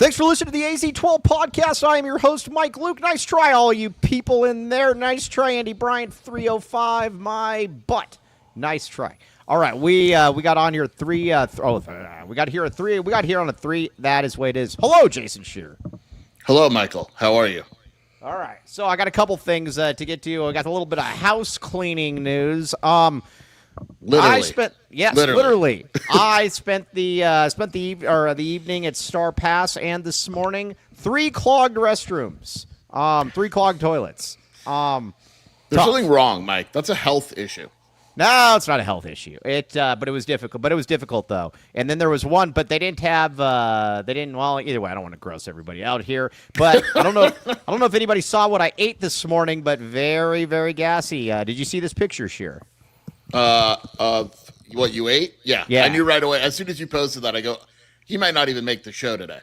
Thanks for listening to the AZ12 podcast. I am your host, Mike Luke. Nice try, all you people in there. Nice try, Andy Bryant, 305, my butt. Nice try. All right, we got on here we got here at 3. We got here on a 3. That is the way it is. Hello, Jason Shearer. Hello, Michael. How are you? All right, so I got a couple things to get to. I got a little bit of house cleaning news. Literally. I spent literally. I spent the evening at Star Pass and this morning 3 clogged restrooms, 3 clogged toilets. There's something wrong, Mike. That's a health issue. No, it's not a health issue. But it was difficult. But it was difficult though. And then there was one, but they didn't have. Well, either way, I don't want to gross everybody out here. But I don't know if anybody saw what I ate this morning. But very, very gassy. Did you see this picture, Shearer? What you ate? Yeah. I knew right away. As soon as you posted that, I go, he might not even make the show today.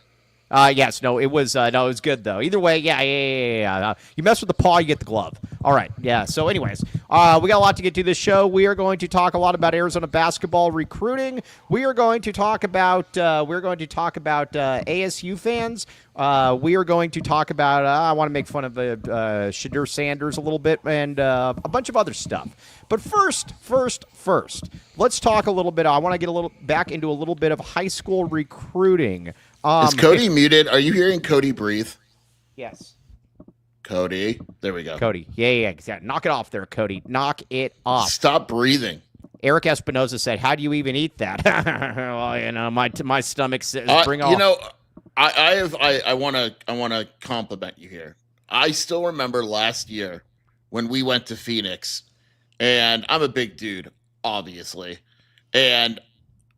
Yes, no, it was good though. Either way, yeah. You mess with the paw, you get the glove. All right, yeah. So, anyways, we got a lot to get to this show. We are going to talk a lot about Arizona basketball recruiting. We are going to talk about ASU fans. We are going to talk about. I want to make fun of Deion Sanders a little bit and a bunch of other stuff. But first, let's talk a little bit. I want to get a little back into a little bit of high school recruiting. Is Cody muted? Are you hearing Cody breathe? Yes. Cody. There we go. Cody. Yeah. Knock it off there, Cody. Knock it off. Stop breathing. Eric Espinoza said, "How do you even eat that?" Well, my stomach says, "Bring on." I want to compliment you here. I still remember last year when we went to Phoenix, and I'm a big dude, obviously, and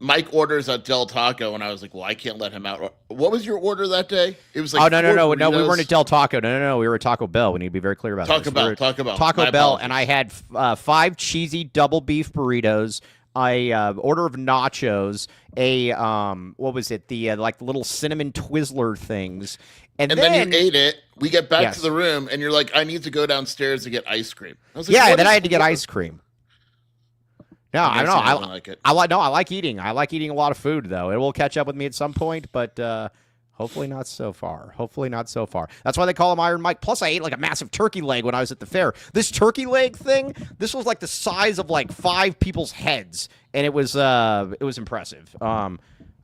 Mike orders a Del Taco, and I was like, well, I can't let him out. What was your order that day? It was like, no, we weren't at Del Taco. No, we were at Taco Bell. We need to be very clear about this. Taco Bell. Taco Bell, and I had 5 cheesy double beef burritos, a order of nachos, what was it? The little cinnamon Twizzler things. And then you ate it. We get back to the room, and you're like, I need to go downstairs to get ice cream. I was like, yeah, then I had to get ice cream. No, I don't know. I like it. I like eating. I like eating a lot of food, though. It will catch up with me at some point, but hopefully not so far. That's why they call him Iron Mike. Plus, I ate like a massive turkey leg when I was at the fair. This turkey leg thing, this was like the size of like 5 people's heads, and it was impressive.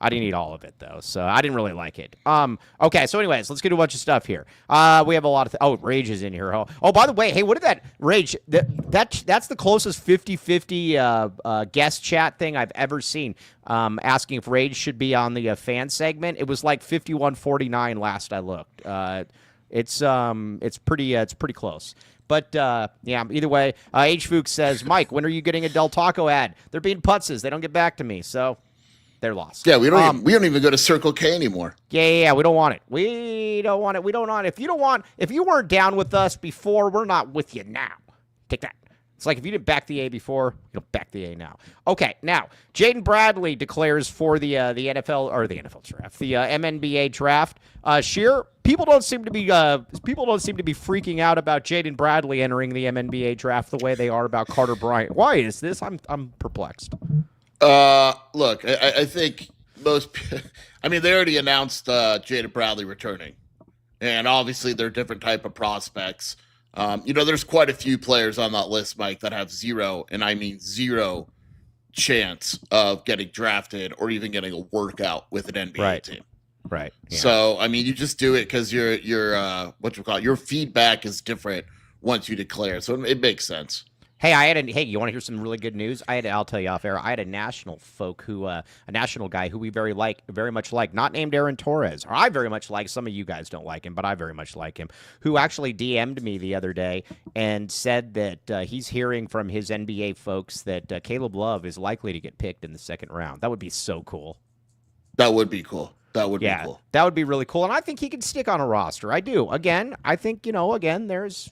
I didn't eat all of it, though, so I didn't really like it. Okay, so anyways, let's get to a bunch of stuff here. We have a lot of Rage is in here. Oh, by the way, hey, what did that Rage? That's the closest 50-50 guest chat thing I've ever seen. Asking if Rage should be on the fan segment. It was like 51-49 last I looked. It's pretty close. But, yeah, either way, HVAC says, Mike, when are you getting a Del Taco ad? They're being putzes. They don't get back to me, so they're lost. Yeah, we don't even go to Circle K anymore. Yeah, we don't want it. We don't want it. If you weren't down with us before, we're not with you now. Take that. It's like if you didn't back the A before, you don't back the A now. Okay, now Jaden Bradley declares for the NFL or the NFL draft, the MNBA draft. Shearer, people don't seem to be freaking out about Jaden Bradley entering the MNBA draft the way they are about Carter Bryant. Why is this? I'm perplexed. Look, I think they already announced Jaden Bradley returning, and obviously they're different type of prospects. There's quite a few players on that list, Mike, that have zero, and I mean zero, chance of getting drafted or even getting a workout with an NBA team. Right. Yeah. So, you just do it because your feedback is different once you declare. So it makes sense. Hey, you want to hear some really good news? I'll tell you off air. I had a national guy who we very much like, not named Aaron Torres, or I very much like. Some of you guys don't like him, but I very much like him. Who actually DM'd me the other day and said that he's hearing from his NBA folks that Caleb Love is likely to get picked in the 2nd round. That would be so cool. That would be cool. That would be cool. That would be really cool, and I think he could stick on a roster. I do. Again, I think there's.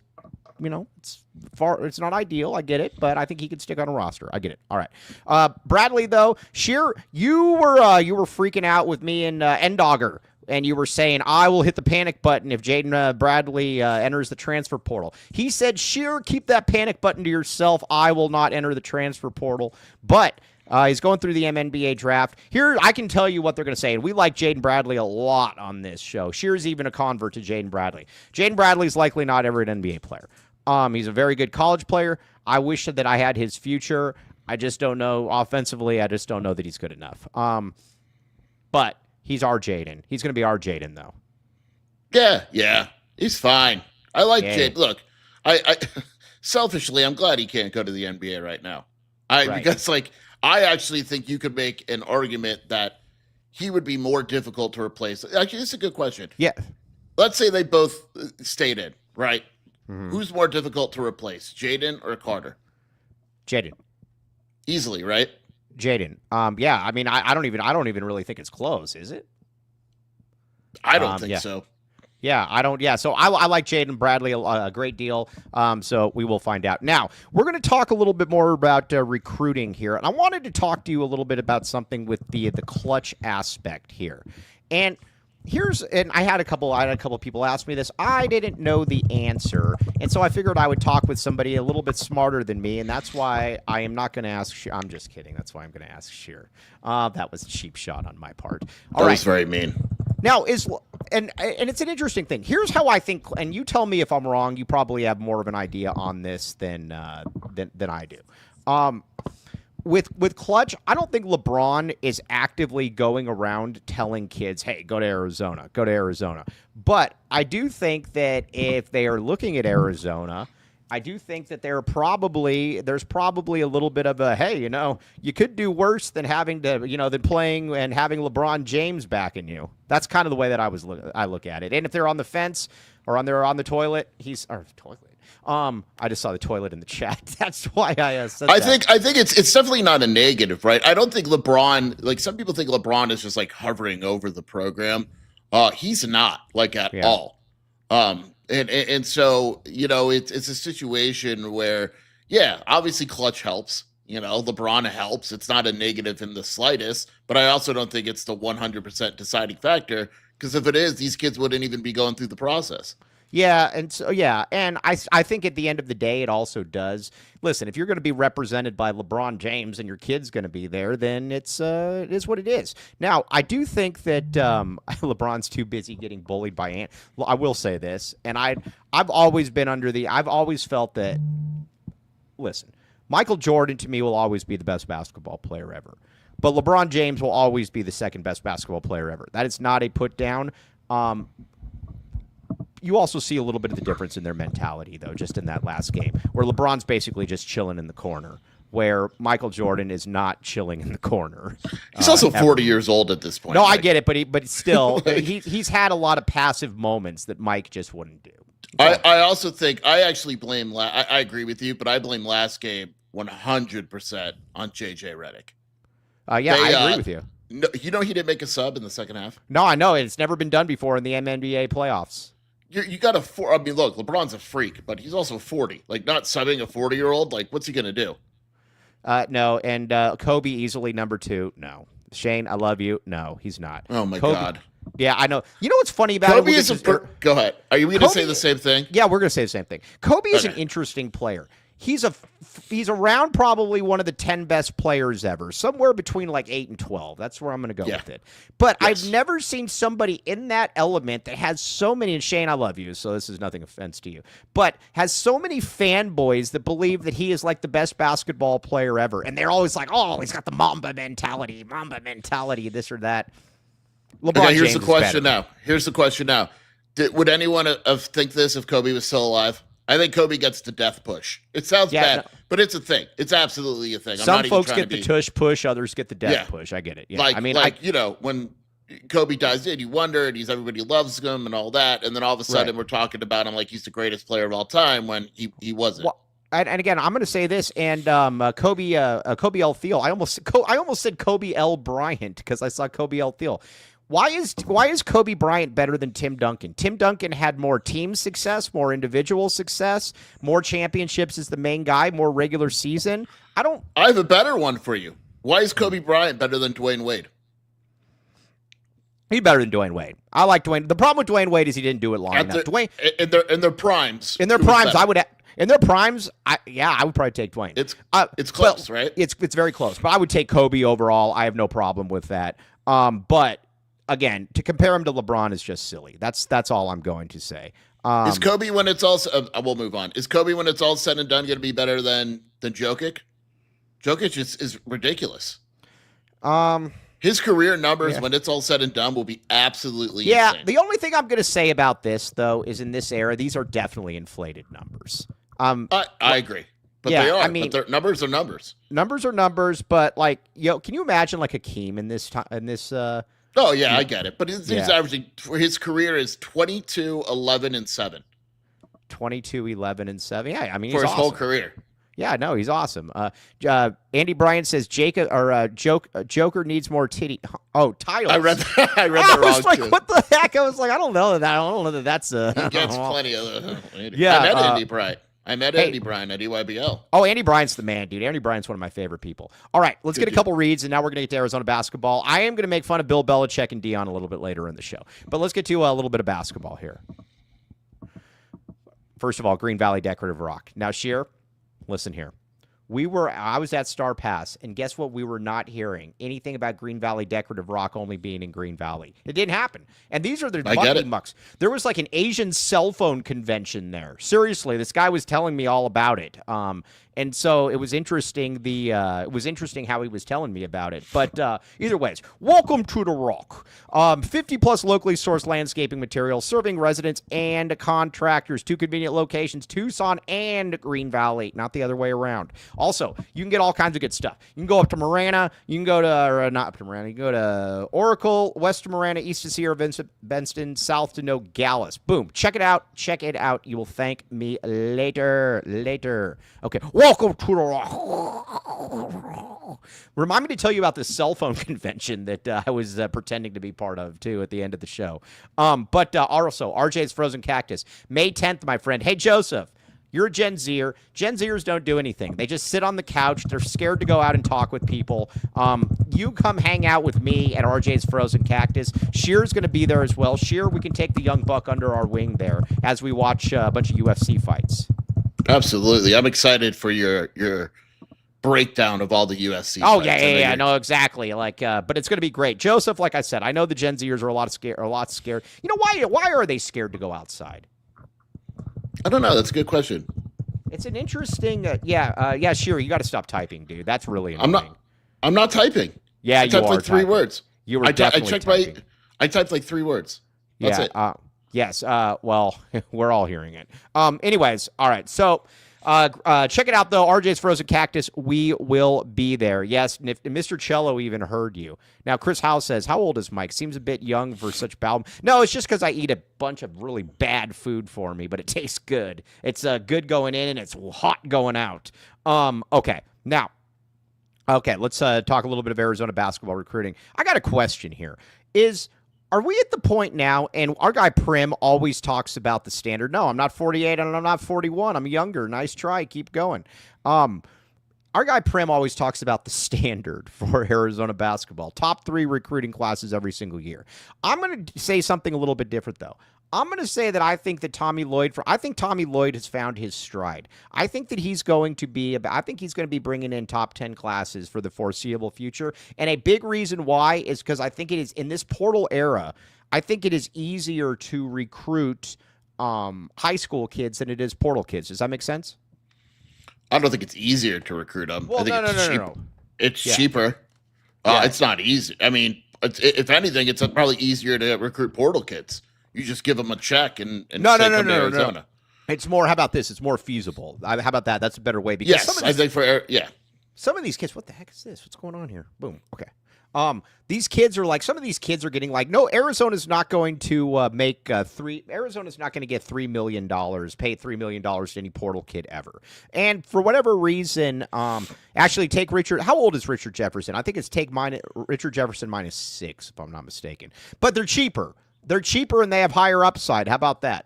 It's not ideal. I get it, but I think he could stick on a roster. I get it. All right. Bradley, though, Shearer, you were freaking out with me and Endogger, and you were saying, I will hit the panic button if Jaden Bradley enters the transfer portal. He said, Shearer, keep that panic button to yourself. I will not enter the transfer portal. But He's going through the MNBA draft. Here, I can tell you what they're going to say, and we like Jaden Bradley a lot on this show. Shear's even a convert to Jaden Bradley. Jaden Bradley's likely not ever an NBA player. He's a very good college player. I wish that I had his future. I just don't know. Offensively, I just don't know that he's good enough. But he's our Jaden. He's going to be our Jaden, though. Yeah. He's fine. I like Jaden. Look, I selfishly, I'm glad he can't go to the NBA right now. Because, like, I actually think you could make an argument that he would be more difficult to replace. Actually, this is a good question. Yeah. Let's say they both stayed in, right? Mm-hmm. Who's more difficult to replace, Jaden or Carter? Jaden. Easily, right? Jaden. Yeah. I mean, I don't even really think it's close, is it? I don't think so. Yeah, I don't. Yeah, so I like Jaden Bradley a great deal. So we will find out. Now, we're going to talk a little bit more about recruiting here. And I wanted to talk to you a little bit about something with the clutch aspect here. And I had a couple people ask me this. I didn't know the answer. And so I figured I would talk with somebody a little bit smarter than me. And that's why I am not going to ask Sheer. I'm just kidding. That's why I'm going to ask Sheer. That was a cheap shot on my part. That was very mean. Now, and it's an interesting thing. Here's how I think, and you tell me if I'm wrong. You probably have more of an idea on this than I do. With clutch, I don't think LeBron is actively going around telling kids, "Hey, go to Arizona, go to Arizona." But I do think that if they are looking at Arizona, I do think that there's probably a little bit of a, hey, you could do worse than having to, than playing and having LeBron James backing you. That's kind of the way that I look at it. And if they're on the fence or on the toilet, I just saw the toilet in the chat. That's why I said that. I think it's definitely not a negative, right? I don't think LeBron, like some people think LeBron is just like hovering over the program. He's not like at all. And so, it's a situation where, obviously clutch helps. LeBron helps. It's not a negative in the slightest, but I also don't think it's the 100% deciding factor, because if it is, these kids wouldn't even be going through the process. Yeah, and I think at the end of the day, it also does. Listen, if you're going to be represented by LeBron James and your kid's going to be there, then it is what it is. Now, I do think that LeBron's too busy getting bullied by Ant. Well, I will say this, and I've always felt that. Listen, Michael Jordan to me will always be the best basketball player ever, but LeBron James will always be the second best basketball player ever. That is not a put down. You also see a little bit of the difference in their mentality, though, just in that last game, where LeBron's basically just chilling in the corner, where Michael Jordan is not chilling in the corner. He's also 40 years old at this point. No, I get it, but still, he's had a lot of passive moments that Mike just wouldn't do. I also think I actually blame. I agree with you, but I blame last game 100% on JJ Redick. I agree with you. No, he didn't make a sub in the second half. No, I know it's never been done before in the NBA playoffs. You got I mean, look, LeBron's a freak, but he's also 40. Like, not subbing a 40-year-old. Like, what's he gonna do? No, and Kobe easily number 2. No, Shane, I love you. No, he's not. Oh my Kobe, God. Yeah, I know. You know what's funny about Kobe it? Go ahead. Are you going to say the same thing? Yeah, we're going to say the same thing. Kobe is an interesting player. He's around probably one of the 10 best players ever, somewhere between like 8 and 12. That's where I'm going to go with it. But I've never seen somebody in that element that has so many, and Shane, I love you, so this is nothing offense to you, but has so many fanboys that believe that he is like the best basketball player ever. And they're always like, oh, he's got the Mamba mentality, this or that. LeBron Here's James the question now. Would anyone think this if Kobe was still alive? I think Kobe gets the death push. It sounds bad, but it's a thing. It's absolutely a thing. Some folks get the tush push, others get the death push. I get it. Yeah. When Kobe dies in, you wonder, and everybody loves him and all that, and then all of a sudden we're talking about him like he's the greatest player of all time when he wasn't. Well, and again, I'm going to say this, and Kobe L. Thiel. I almost said Kobe L. Bryant because I saw Kobe L. Thiel. Why is Kobe Bryant better than Tim Duncan? Tim Duncan had more team success, more individual success, more championships as the main guy, more regular season. I have a better one for you. Why is Kobe Bryant better than Dwayne Wade? He's better than Dwayne Wade. I like Dwayne. The problem with Dwayne Wade is he didn't do it long enough. In their primes. In their primes, I would. In their primes, I would probably take Dwayne. It's close, right? It's very close, but I would take Kobe overall. I have no problem with that. But again, to compare him to LeBron is just silly. That's all I'm going to say. Is Kobe when it's all? We'll move on. Is Kobe when it's all said and done going to be better than Jokic? Jokic is ridiculous. His career numbers when it's all said and done will be absolutely insane. The only thing I'm going to say about this though is in this era, these are definitely inflated numbers. I agree, but they are. I mean, but numbers are numbers. Numbers are numbers, but like, can you imagine like Hakeem in this time in this? Oh yeah, I get it. But he's averaging for his career is 22, 11, and 7. 22, 11, and 7. Yeah, I mean, for he's his whole career. Yeah, no, he's awesome. Andy Bryant says Joker needs more titty. Oh, titles. I read that. I was like, too. What the heck? I was like, I don't know that that's a. He gets plenty of. Yeah, I met Andy Bryant. Andy Bryant at EYBL. Oh, Andy Bryant's the man, dude. Andy Bryant's one of my favorite people. All right, let's get a couple reads, and now we're going to get to Arizona basketball. I am going to make fun of Bill Belichick and Deion a little bit later in the show, but let's get to a little bit of basketball here. First of all, Green Valley Decorative Rock. Now, Sheer, listen here. I was at Star Pass, and guess what? We were not hearing anything about Green Valley Decorative Rock only being in Green Valley. It didn't happen. And these are the mucky mucks. There was like an Asian cell phone convention there. Seriously, this guy was telling me all about it. And so it was interesting. It was interesting how he was telling me about it. But either ways, welcome to the Rock. 50 plus locally sourced landscaping materials serving residents and contractors. 2 convenient locations, Tucson and Green Valley, not the other way around. Also, you can get all kinds of good stuff. You can go up to Marana. You can go to not up to Marana. You can go to Oracle, west to Marana, east to Sierra Benston, south to Nogales. Boom! Check it out. Check it out. You will thank me later. Okay. Welcome to the Rock. Remind me to tell you about this cell phone convention that I was pretending to be part of, too, at the end of the show. But also, RJ's Frozen Cactus. May 10th, my friend. Hey, Joseph, you're a Gen Zer. Gen Zers don't do anything. They just sit on the couch. They're scared to go out and talk with people. You come hang out with me at RJ's Frozen Cactus. Shear's going to be there as well. Shear, we can take the young buck under our wing there as we watch a bunch of UFC fights. Absolutely. I'm excited for your breakdown of all the UFC. Oh, yeah, I know exactly. Like, but it's going to be great. Joseph, like I said, I know the Gen Zers are a lot scared. You know, why are they scared to go outside? I don't know. That's a good question. It's an interesting, sure. You got to stop typing, dude. That's really annoying. I'm not typing. Yeah, I typed like 3 words. You were definitely typing. I typed like 3 words. That's it. Yes. Well, we're all hearing it. Anyways, all right. So, check it out though. RJ's Frozen Cactus. We will be there. Yes. And if Mr. Cello even heard you. Now, Chris Howe says, "How old is Mike? Seems a bit young for such bowel." No, it's just because I eat a bunch of really bad food for me, but it tastes good. It's good going in and it's hot going out. Okay. Now, let's talk a little bit of Arizona basketball recruiting. I got a question here. Are we at the point now, and our guy Prim always talks about the standard. No, I'm not 48 and I'm not 41. I'm younger. Nice try. Keep going. Our guy Prim always talks about the standard for Arizona basketball. Top 3 recruiting classes every single year. I'm going to say something a little bit different, though. I'm going to say that I think that Tommy Lloyd has found his stride. I think that he's going to be bringing in top 10 classes for the foreseeable future. And a big reason why is because I think it is in this portal era, I think it is easier to recruit high school kids than it is portal kids. Does that make sense? I don't think it's easier to recruit them. Well, I think no. It's cheaper. It's not easy. I mean, if anything, it's probably easier to recruit portal kids. You just give them a check and take them to Arizona. No. It's more. How about this? It's more feasible. How about that? That's a better way. Because some of these kids. What the heck is this? What's going on here? Boom. Okay. These kids are like, some of these kids are getting like, no, Arizona's not going to Arizona's not going to get $3 million, pay $3 million to any portal kid ever. And for whatever reason, actually take Richard. How old is Richard Jefferson? I think it's Richard Jefferson -6, if I'm not mistaken. But they're cheaper. They're cheaper and they have higher upside. How about that?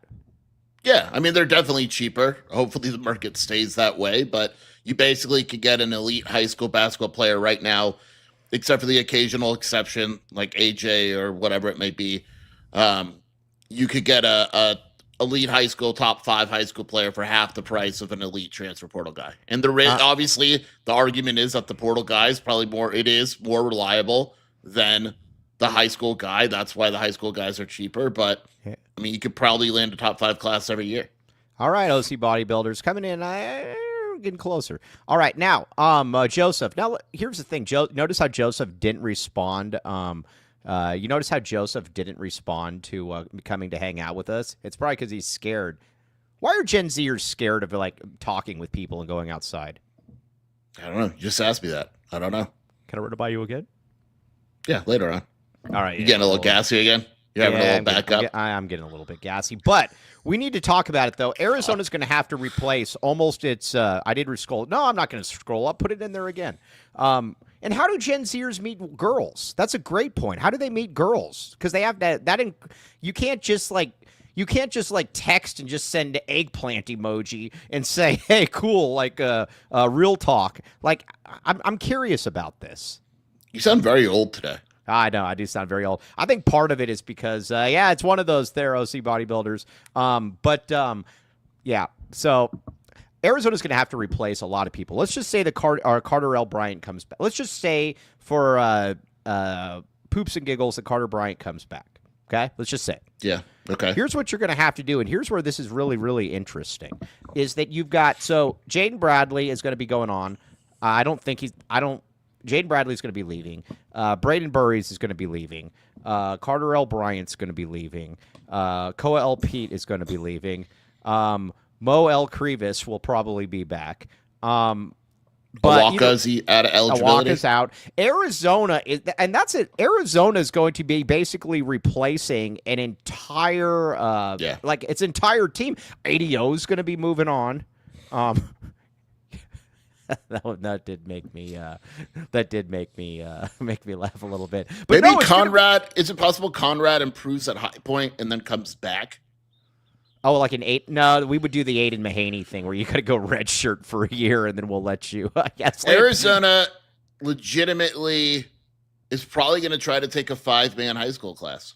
Yeah, I mean, they're definitely cheaper. Hopefully the market stays that way, but you basically could get an elite high school basketball player right now, except for the occasional exception like AJ or whatever it may be. You could get a elite high school, top 5 high school player for half the price of an elite transfer portal guy. And obviously the argument is that the portal guy is probably more reliable than the high school guy. That's why the high school guys are cheaper. But I mean, you could probably land a top 5 class every year. All right, OC bodybuilders coming in. Getting closer. All right, now, Joseph. Now, here's the thing. Notice how Joseph didn't respond. You notice how Joseph didn't respond to coming to hang out with us? It's probably because he's scared. Why are Gen Zers scared of like talking with people and going outside? I don't know. You just asked me that. I don't know. Can I run it by you again? Yeah, later on. All right. You getting a little gassy again? You're having a little backup? I'm getting a little bit gassy. But we need to talk about it, though. Arizona's going to have to replace almost its I did scroll. No, I'm not going to scroll up. Put it in there again. And how do Gen Zers meet girls? That's a great point. How do they meet girls? Because they have you can't just like text and just send eggplant emoji and say, "Hey, cool," like real talk. Like I'm curious about this. You sound very old today. I know, I do sound very old. I think part of it is because, it's one of those OC bodybuilders. So Arizona's going to have to replace a lot of people. Let's just say Carter L. Bryant comes back. Let's just say for poops and giggles that Carter Bryant comes back. Okay? Let's just say. Yeah. Okay. Here's what you're going to have to do, and here's where this is really, really interesting, is that you've got – so Jaden Bradley is going to be going on. Jaden Bradley's going to be leaving. Braden Burries is going to be leaving. Carter L. Bryant's going to be leaving. Koa L. Pete is going to be leaving. Mo L. Crevis will probably be back. Awaka's out of eligibility. Awaka's out. Arizona is, and that's it. Arizona is going to be basically replacing an entire, its entire team. ADO is going to be moving on. That did make me make me laugh a little bit. But maybe Conrad. Is it possible Conrad improves at High Point and then comes back? Oh, like an 8? No, we would do the Aiden Mahaney thing where you got to go red shirt for a year and then we'll let you. I guess Arizona legitimately is probably going to try to take a 5-man high school class.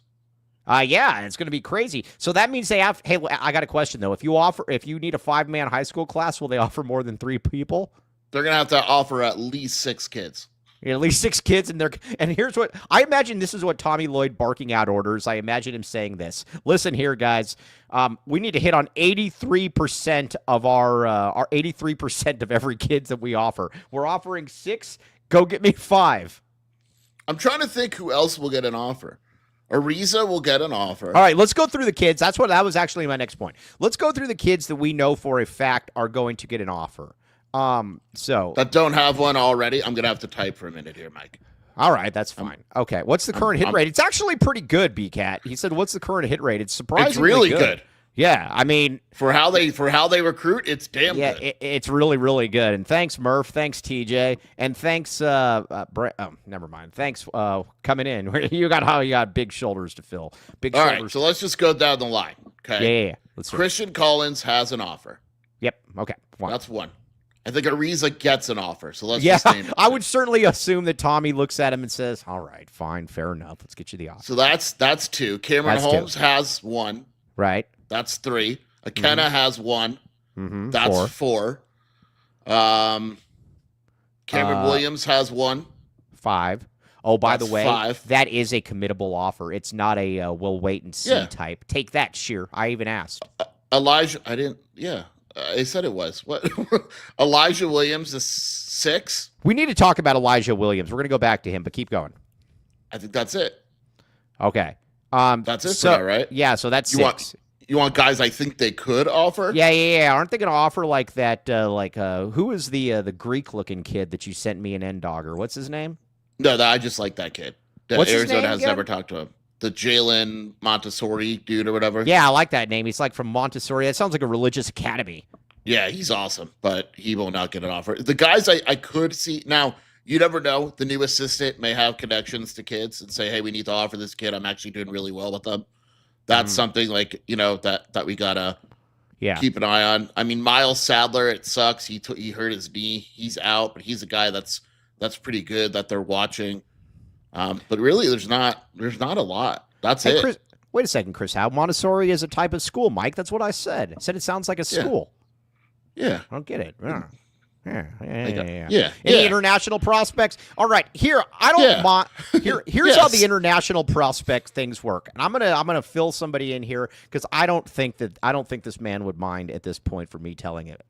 Yeah, and it's going to be crazy. So that means they have. Hey, I got a question though. If you need a 5-man high school class, will they offer more than 3 people? They're going to have to offer at least 6 kids. Yeah, at least 6 kids, and here's what I imagine. This is what Tommy Lloyd barking out orders. I imagine him saying this. Listen here, guys. We need to hit on 83% of our 83% of every kids that we offer. We're offering 6. Go get me 5. I'm trying to think who else will get an offer. Ariza will get an offer. All right, let's go through the kids. That was actually my next point. Let's go through the kids that we know for a fact are going to get an offer. So that don't have one already. I'm gonna have to type for a minute here, Mike. All right, that's fine. Okay, what's the current hit rate? It's actually pretty good, BCat. He said, "What's the current hit rate?" It's surprisingly It's really good. Yeah, I mean, for how they recruit, it's damn good. Yeah, it's really, really good. And thanks, Murph. Thanks, TJ. And thanks, never mind. Thanks, coming in. You got big shoulders to fill. Big All shoulders. Right, so let's just go down the line. Okay. Yeah. Let's Christian Collins has an offer. Yep. Okay. That's one. I think Ariza gets an offer. So let's just name it. I would certainly assume that Tommy looks at him and says, "All right, fine, fair enough. Let's get you the offer." So that's 2. Cameron Holmes has 1. Right. That's 3. Akenna has 1. Mm-hmm. That's 4. Cameron Williams has 1. 5. Oh, by the way, 5. That is a committable offer. It's not a we'll wait and see type. Take that, Sheer. I even asked. Elijah, I didn't. Yeah. I said it was. What? Elijah Williams is 6. We need to talk about Elijah Williams. We're going to go back to him, but keep going. I think that's it. Okay. That's it for now, right? Yeah, so that's 6. You want guys I think they could offer? Yeah. Aren't they going to offer like that, who is the Greek-looking kid that you sent me an N-Dogger? What's his name? No, I just like that kid. What's Arizona his name has again? never talked to him. The Jalen Montessori dude or whatever. Yeah, I like that name. He's like from Montessori. That sounds like a religious academy. Yeah, he's awesome, but he will not get an offer. The guys I could see now, you never know. The new assistant may have connections to kids and say, "Hey, we need to offer this kid. I'm actually doing really well with them." That's something like that we gotta keep an eye on. I mean, Miles Sadler, it sucks. He hurt his knee. He's out, but he's a guy that's pretty good that they're watching. But really, there's not a lot. That's it. Wait a second, Chris. How Montessori is a type of school, Mike? That's what I said. I said it sounds like a school. Yeah. I don't get it. Yeah. Any international prospects? All right, here I don't mind. Here's how the international prospect things work, and I'm gonna fill somebody in here because I don't think this man would mind at this point for me telling it.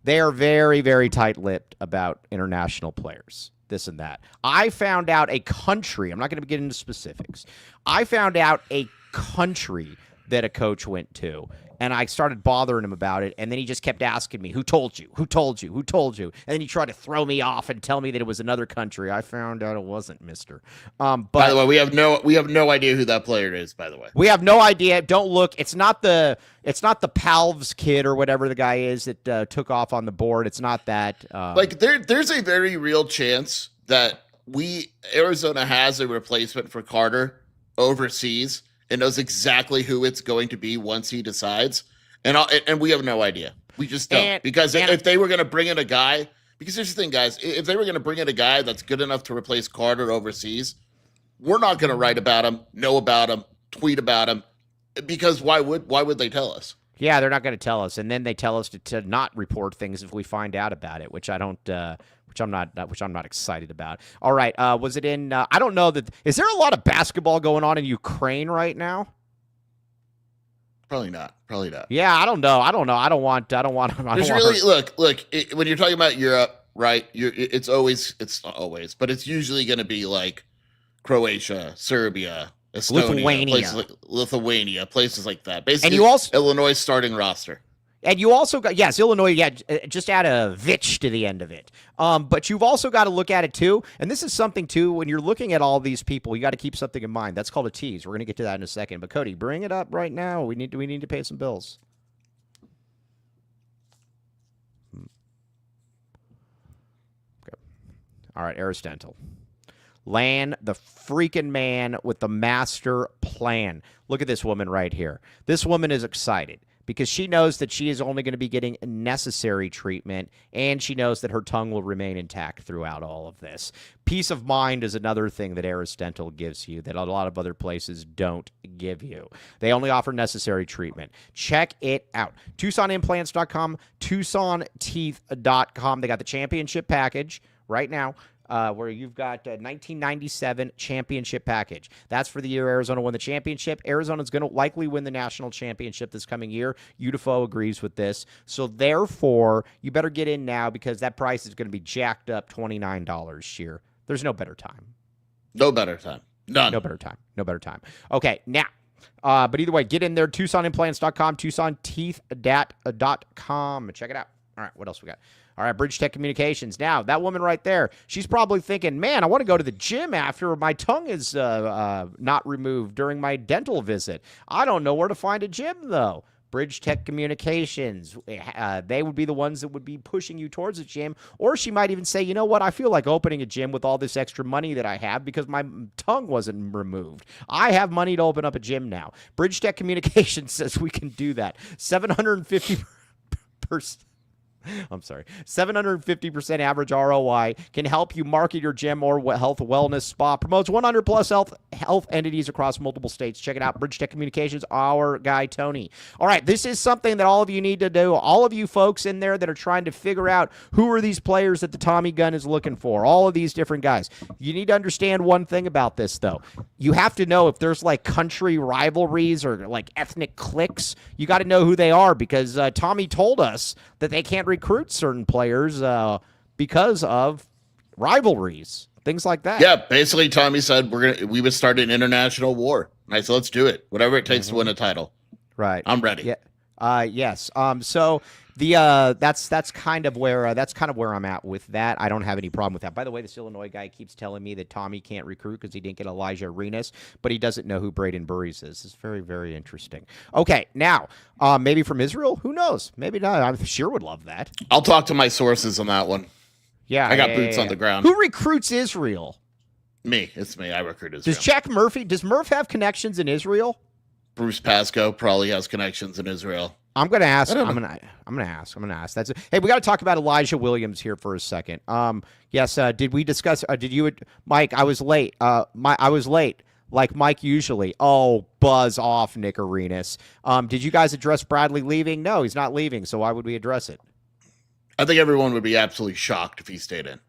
They are very, very tight-lipped about international players. This and that. I found out a country. I'm not going to get into specifics. I found out a country that a coach went to. And I started bothering him about it, and then he just kept asking me, who told you? Who told you? Who told you? And then he tried to throw me off and tell me that it was another country. I found out it wasn't, mister. But by the way, we have no idea who that player is, by the way. We have no idea. Don't look. It's not the Palvs kid or whatever the guy is that took off on the board. It's not that. There's a very real chance that Arizona has a replacement for Carter overseas and knows exactly who it's going to be once he decides. And we have no idea. We just don't. Because if they were going to bring in a guy, because here's the thing, guys, if they were going to bring in a guy that's good enough to replace Carter overseas, we're not going to write about him, know about him, tweet about him, because why would they tell us? Yeah, they're not going to tell us. And then they tell us to not report things if we find out about it, which I don't which I'm not excited about. All right, was it in? I don't know that. Is there a lot of basketball going on in Ukraine right now? Probably not. Yeah, I don't know. I don't want. There's really look. When you're talking about Europe, right? It's not always, but it's usually going to be like Croatia, Serbia, Estonia, Lithuania, places like that. Basically, and you also Illinois starting roster. And you also got, Illinois, just add a Vitch to the end of it. But you've also got to look at it, too. And this is something, too, when you're looking at all these people, you got to keep something in mind. That's called a tease. We're going to get to that in a second. But, Cody, bring it up right now. We need to pay some bills. Okay. All right, Aris Dental. Lan, the freaking man with the master plan. Look at this woman right here. This woman is excited, because she knows that she is only going to be getting necessary treatment, and she knows that her tongue will remain intact throughout all of this. Peace of mind is another thing that Aris Dental gives you that a lot of other places don't give you. They only offer necessary treatment. Check it out. TucsonImplants.com, TucsonTeeth.com. They got the championship package right now. Where you've got 1997 championship package. That's for the year Arizona won the championship. Arizona's going to likely win the national championship this coming year. UDFO agrees with this. So, therefore, you better get in now because that price is going to be jacked up $29 here. There's no better time. No better time. None. No better time. Okay, now. But either way, get in there. TucsonImplants.com, TucsonTeeth.com. Check it out. All right, what else we got? All right, BridgeTek Communications. Now, that woman right there, she's probably thinking, man, I want to go to the gym after my tongue is not removed during my dental visit. I don't know where to find a gym, though. BridgeTek Communications, they would be the ones that would be pushing you towards a gym. Or she might even say, you know what, I feel like opening a gym with all this extra money that I have because my tongue wasn't removed. I have money to open up a gym now. BridgeTek Communications says we can do that. 750%. 750% average ROI can help you market your gym or health wellness spa. Promotes 100 plus health entities across multiple states. Check it out. BridgeTek Communications, our guy Tony. All right, this is something that all of you need to do. All of you folks in there that are trying to figure out who are these players that the Tommy gun is looking for. All of these different guys. You need to understand one thing about this, though. You have to know if there's like country rivalries or like ethnic cliques. You got to know who they are because Tommy told us that they can't recruit certain players because of rivalries, things like that. Yeah, basically Tommy said we would start an international war. And I said, let's do it. Whatever it takes to win a title. Right. I'm ready. Yeah. Yes. So that's kind of where I'm at with that. I don't have any problem with that. By the way, this Illinois guy keeps telling me that Tommy can't recruit because he didn't get Elijah Arenas, but he doesn't know who Braden Burries is. It's very, very interesting. Okay, now maybe from Israel, who knows? Maybe not. I sure would love that. I'll talk to my sources on that one. Yeah, I got boots on the ground. Who recruits Israel? Me. It's me. I recruit Israel. Does Murph have connections in Israel? Bruce Pascoe probably has connections in Israel. I'm going to ask. I'm going to ask. That's it. Hey, we got to talk about Elijah Williams here for a second. Yes. Did we discuss? Did you, Mike? I was late. I was late. like Mike usually. Oh, buzz off, Nick Arenas. Did you guys address Bradley leaving? No, he's not leaving, so why would we address it? I think everyone would be absolutely shocked if he stayed in.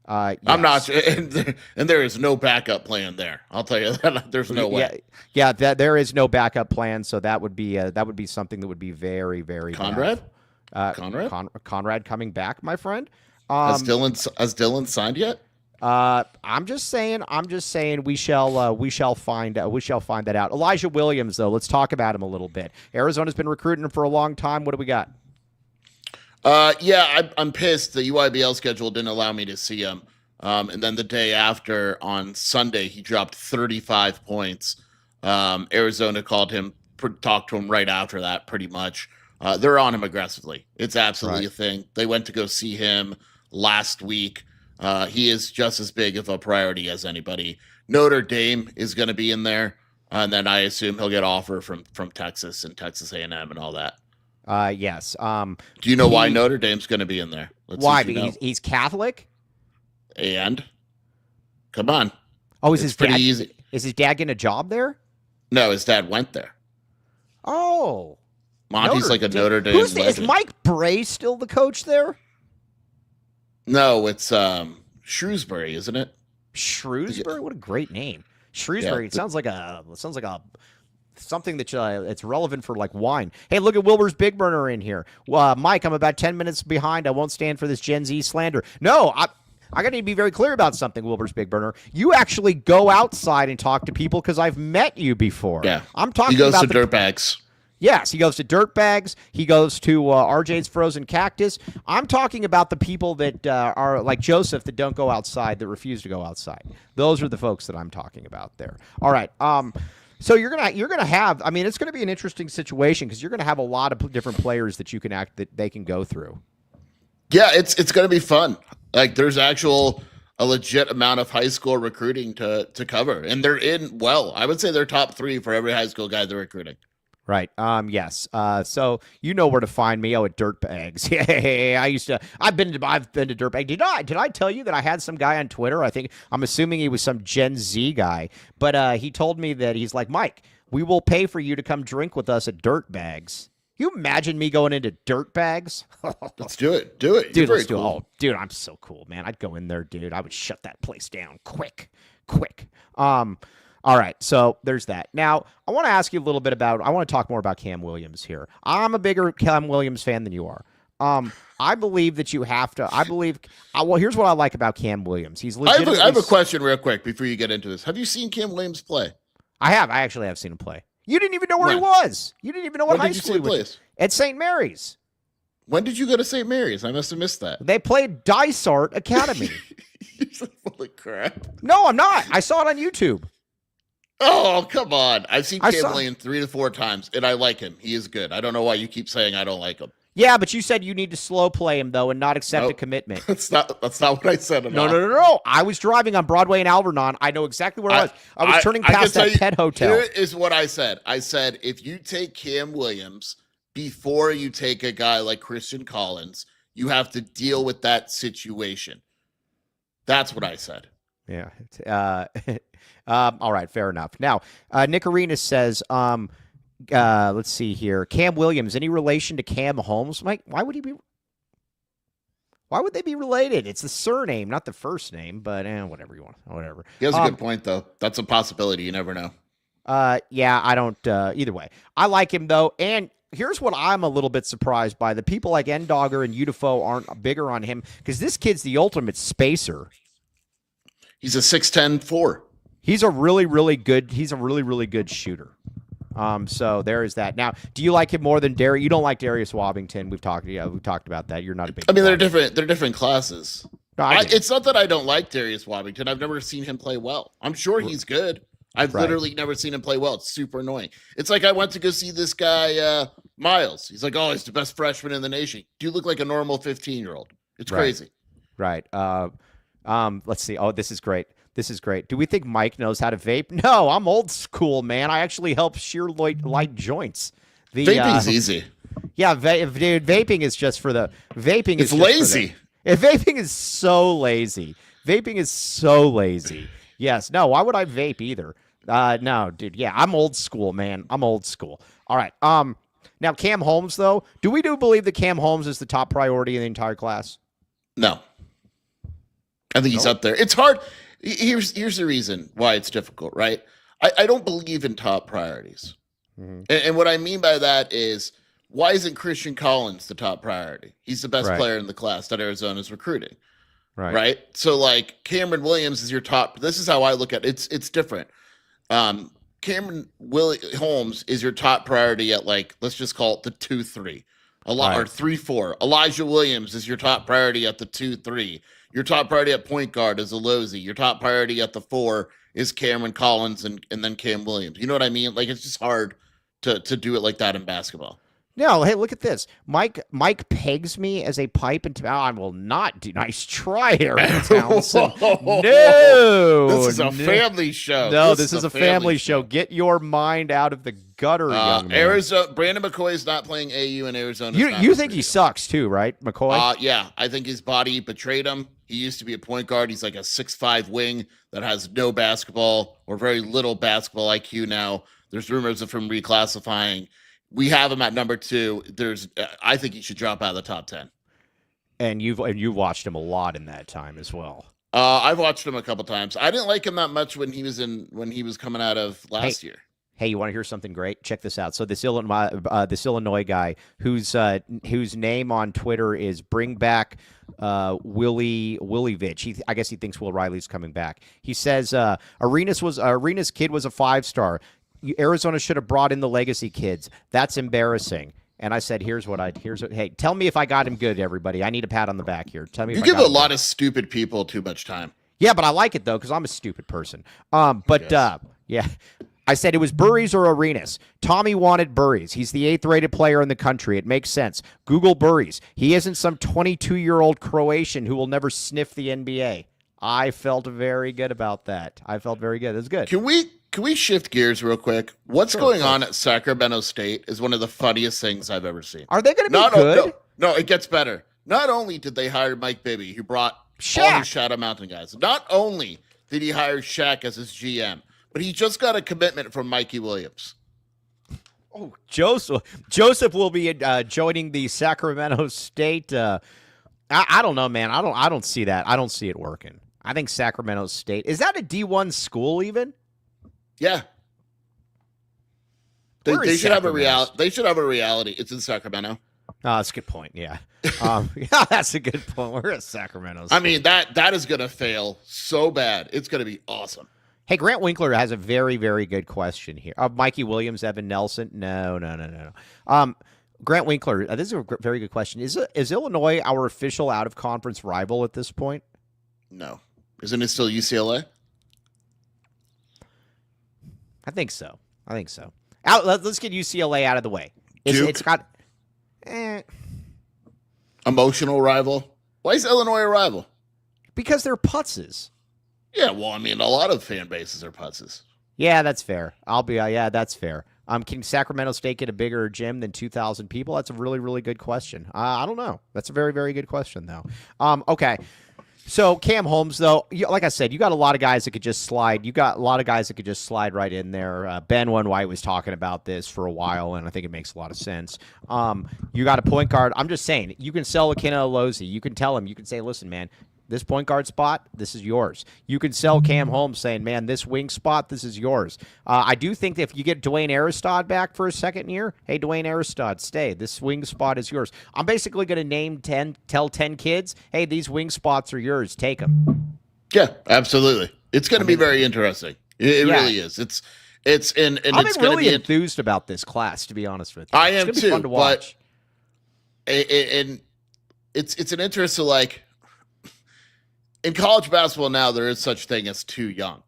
Yes. I'm not, and there is no backup plan there. I'll tell you that. There's no way. Yeah, there is no backup plan, so that would be something that would be very, very Conrad. Conrad coming back, my friend. Has Dylan signed yet? I'm just saying we shall find that out. Elijah Williams, though, let's talk about him a little bit. Arizona's been recruiting him for a long time. What do we got? Yeah, I'm pissed. The EYBL schedule didn't allow me to see him. And then the day after, on Sunday, he dropped 35 points. Arizona called him, talked to him right after that, pretty much. They're on him aggressively. It's absolutely a thing. They went to go see him last week. He is just as big of a priority as anybody. Notre Dame is going to be in there, and then I assume he'll get offer from Texas and Texas A&M and all that. Yes. Do you know why Notre Dame's going to be in there? Why? Because he's Catholic? And come on. Oh, is it's pretty easy. Is his dad getting a job there? No, his dad went there. Oh. Monty's like a Notre Dame legend. Is Mike Bray still the coach there? No, it's Shrewsbury, isn't it? Shrewsbury? What a great name. Shrewsbury. It sounds like something that it's relevant for like wine. Hey, look at Wilbur's Big Burner in here. Mike, I'm about 10 minutes behind. I won't stand for this Gen Z slander. No, I got to be very clear about something, Wilbur's Big Burner. You actually go outside and talk to people because I've met you before. Yeah. I'm talking about to dirtbags. Yes, he goes to Dirtbags. He goes to RJ's Frozen Cactus. I'm talking about the people that are like Joseph that don't go outside, that refuse to go outside. Those are the folks that I'm talking about there. All right. So you're gonna have. I mean, it's gonna be an interesting situation because you're gonna have a lot of different players that that they can go through. Yeah, it's gonna be fun. Like there's a legit amount of high school recruiting to cover, and they're in well. I would say they're top 3 for every high school guy they're recruiting. Right. Yes. So you know where to find me. Oh, at Dirtbags. Yeah. I've been to Dirtbag. Did I tell you that I had some guy on Twitter? I'm assuming he was some Gen Z guy, but he told me that he's like, Mike, we will pay for you to come drink with us at Dirtbags. You imagine me going into Dirtbags? Let's do it. Do it. Dude, let's do it. Oh, dude, I'm so cool, man. I'd go in there, dude. I would shut that place down quick. All right, so there's that. Now, I want to ask you a little bit I want to talk more about Cam Williams here. I'm a bigger Cam Williams fan than you are. I believe that you have to. Well, here's what I like about Cam Williams. He's legitimately. I have a question real quick before you get into this. Have you seen Cam Williams play? I have. I actually have seen him play. You didn't even know where he was. You didn't even know what high school he was. At St. Mary's. When did you go to St. Mary's? I must have missed that. They played Dysart Academy. You're full of crap. No, I'm not. I saw it on YouTube. Oh, come on. I've seen Cam Williams 3 to 4 times, and I like him. He is good. I don't know why you keep saying I don't like him. Yeah, but you said you need to slow play him, though, and not accept a commitment. That's not what I said at all. No. I was driving on Broadway in Alvernon. I know exactly where I was. I was turning past that pet hotel. Here is what I said. I said, if you take Cam Williams before you take a guy like Christian Collins, you have to deal with that situation. That's what I said. Yeah. All right, fair enough. Now, Nick Arenas says, let's see here. Cam Williams, any relation to Cam Holmes? Mike, why would they be related? It's the surname, not the first name, but whatever you want. Whatever. He has a good point, though. That's a possibility. You never know. Yeah, I don't, either way. I like him, though, and here's what I'm a little bit surprised by. The people like Ndogger and Udifo aren't bigger on him, because this kid's the ultimate spacer. He's a 6'10" 4. He's a really, really good shooter. So there is that. Now, do you like him more than Darius? You don't like Darius Wobbington. We've talked about that. You're not a big. I mean, they're different classes. No, it's not that I don't like Darius Wobbington. I've never seen him play well. I'm sure he's good. I've literally never seen him play well. It's super annoying. It's like I went to go see this guy, Miles. He's like, oh, he's the best freshman in the nation. Dude look like a normal 15-year-old. It's crazy. Right. Let's see. Oh, this is great. Do we think Mike knows how to vape? No, I'm old school, man. I actually help shear light joints. Vaping's easy. Yeah, dude, vaping is just for the vaping. It's lazy. Vaping is so lazy. Yes. No, why would I vape either? No, dude. Yeah, I'm old school, man. I'm old school. All right. Now Cam Holmes, though. Do we believe that Cam Holmes is the top priority in the entire class? No. I think he's up there. It's hard. Here's the reason why it's difficult, right? I don't believe in top priorities. Mm-hmm. And what I mean by that is, why isn't Christian Collins the top priority? He's the best player in the class that Arizona's recruiting. Right. So like Cameron Williams is your top. This is how I look at it. It's different. Cameron Holmes is your top priority at, like, let's just call it the 2-3. Or 3-4. Elijah Williams is your top priority at the 2-3. Your top priority at point guard is Alozie. Your top priority at the 4 is Cameron Collins and then Cam Williams. You know what I mean? Like, it's just hard to do it like that in basketball. No, hey, look at this. Mike pegs me as a pipe, and I will not do. Nice try, Aaron Townsend. No, this is a family show. No, this is a family show. Get your mind out of the gutter, young man. Arizona. Brandon McCoy is not playing AU in Arizona. You think he sucks too, right, McCoy? Yeah, I think his body betrayed him. He used to be a point guard. He's like a 6'5" wing that has no basketball or very little basketball IQ now. There's rumors of him reclassifying. We have him at number 2. I think he should drop out of the top 10. And you've watched him a lot in that time as well. I've watched him a couple times. I didn't like him that much when he was coming out of last year. Hey, you want to hear something great? Check this out. So this Illinois guy whose name on Twitter is Bring Back Willievich. I guess he thinks Will Riley's coming back. He says Arenas kid was a 5-star. Arizona should have brought in the legacy kids. That's embarrassing. And I said, hey, tell me if I got him good, everybody. I need a pat on the back here. Tell me. You give a lot of stupid people too much time. Yeah, but I like it though because I'm a stupid person. Yeah. I said it was Burries or Arenas. Tommy wanted Burries. He's the 8th rated player in the country. It makes sense. Google Burries. He isn't some 22-year-old Croatian who will never sniff the NBA. I felt very good about that. I felt very good. That's good. Can we shift gears real quick? What's going on at Sacramento State is one of the funniest things I've ever seen. Are they going to be good? No, it gets better. Not only did they hire Mike Bibby, who brought all the Shadow Mountain guys. Not only did he hire Shaq as his GM, but he just got a commitment from Mikey Williams. Oh, Joseph will be joining the Sacramento State. I don't know, man. I don't see that. I don't see it working. I think Sacramento State is that a D1 school even? Yeah. They should have a reality. They should have a reality. It's in Sacramento. Oh, that's a good point. Yeah. Yeah, that's a good point. We're at Sacramento State. I mean, that is going to fail so bad. It's going to be awesome. Hey, Grant Winkler has a very, very good question here. Mikey Williams, Evan Nelson. No. Grant Winkler, this is a very good question. Is Illinois our official out-of-conference rival at this point? No. Isn't it still UCLA? I think so. Let's get UCLA out of the way. It's got emotional rival. Why is Illinois a rival? Because they're putzes. Yeah, well, I mean, a lot of fan bases are putzes. Yeah, that's fair. That's fair. Can Sacramento State get a bigger gym than 2,000 people? That's a really, really good question. I don't know. That's a very, very good question, though. Okay. So Cam Holmes, though, like I said, you got a lot of guys that could just slide. You got a lot of guys that could just slide right in there. Ben White was talking about this for a while, and I think it makes a lot of sense. You got a point guard. I'm just saying, you can sell Akinna Alozie. You can tell him. You can say, listen, man, this point guard spot, this is yours. You can sell Cam Holmes saying, man, this wing spot, this is yours. I do think that if you get Dwayne Aristod back for a second year, hey, Dwayne Aristod, stay. This wing spot is yours. I'm basically going to tell 10 kids, hey, these wing spots are yours. Take them. Yeah, absolutely. It's going to be very interesting. It really is. I'm really enthused about this class, to be honest with you. I am too. Be fun to watch. And it's an interest to like. In college basketball now, there is such thing as too young.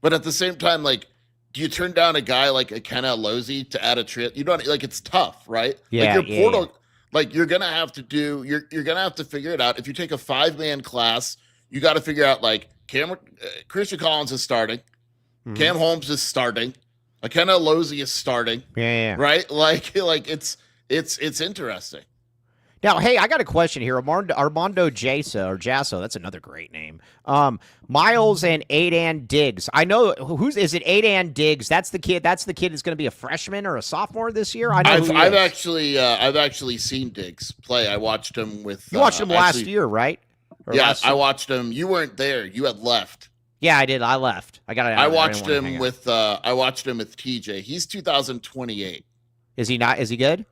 But at the same time, like, do you turn down a guy like Akinna Alozie to add a trip? You don't like it's tough, right? Yeah. Like your portal, like you're gonna have to figure it out. If you take a 5-man class, you got to figure out like Christian Collins is starting, Cam Holmes is starting, Akinna Alozie is starting. Yeah. Right? Like it's interesting. Now, hey, I got a question here. Armando Jasso, that's another great name. Miles and Aidan Diggs. I know is it Aidan Diggs? That's the kid. That's the kid who's going to be a freshman or a sophomore this year. I know. I've actually seen Diggs play. I watched him with. You watched him last year, right? I watched him. You weren't there. You had left. Yeah, I did. I left. I watched him with TJ. He's 2028. Is he not? Is he good?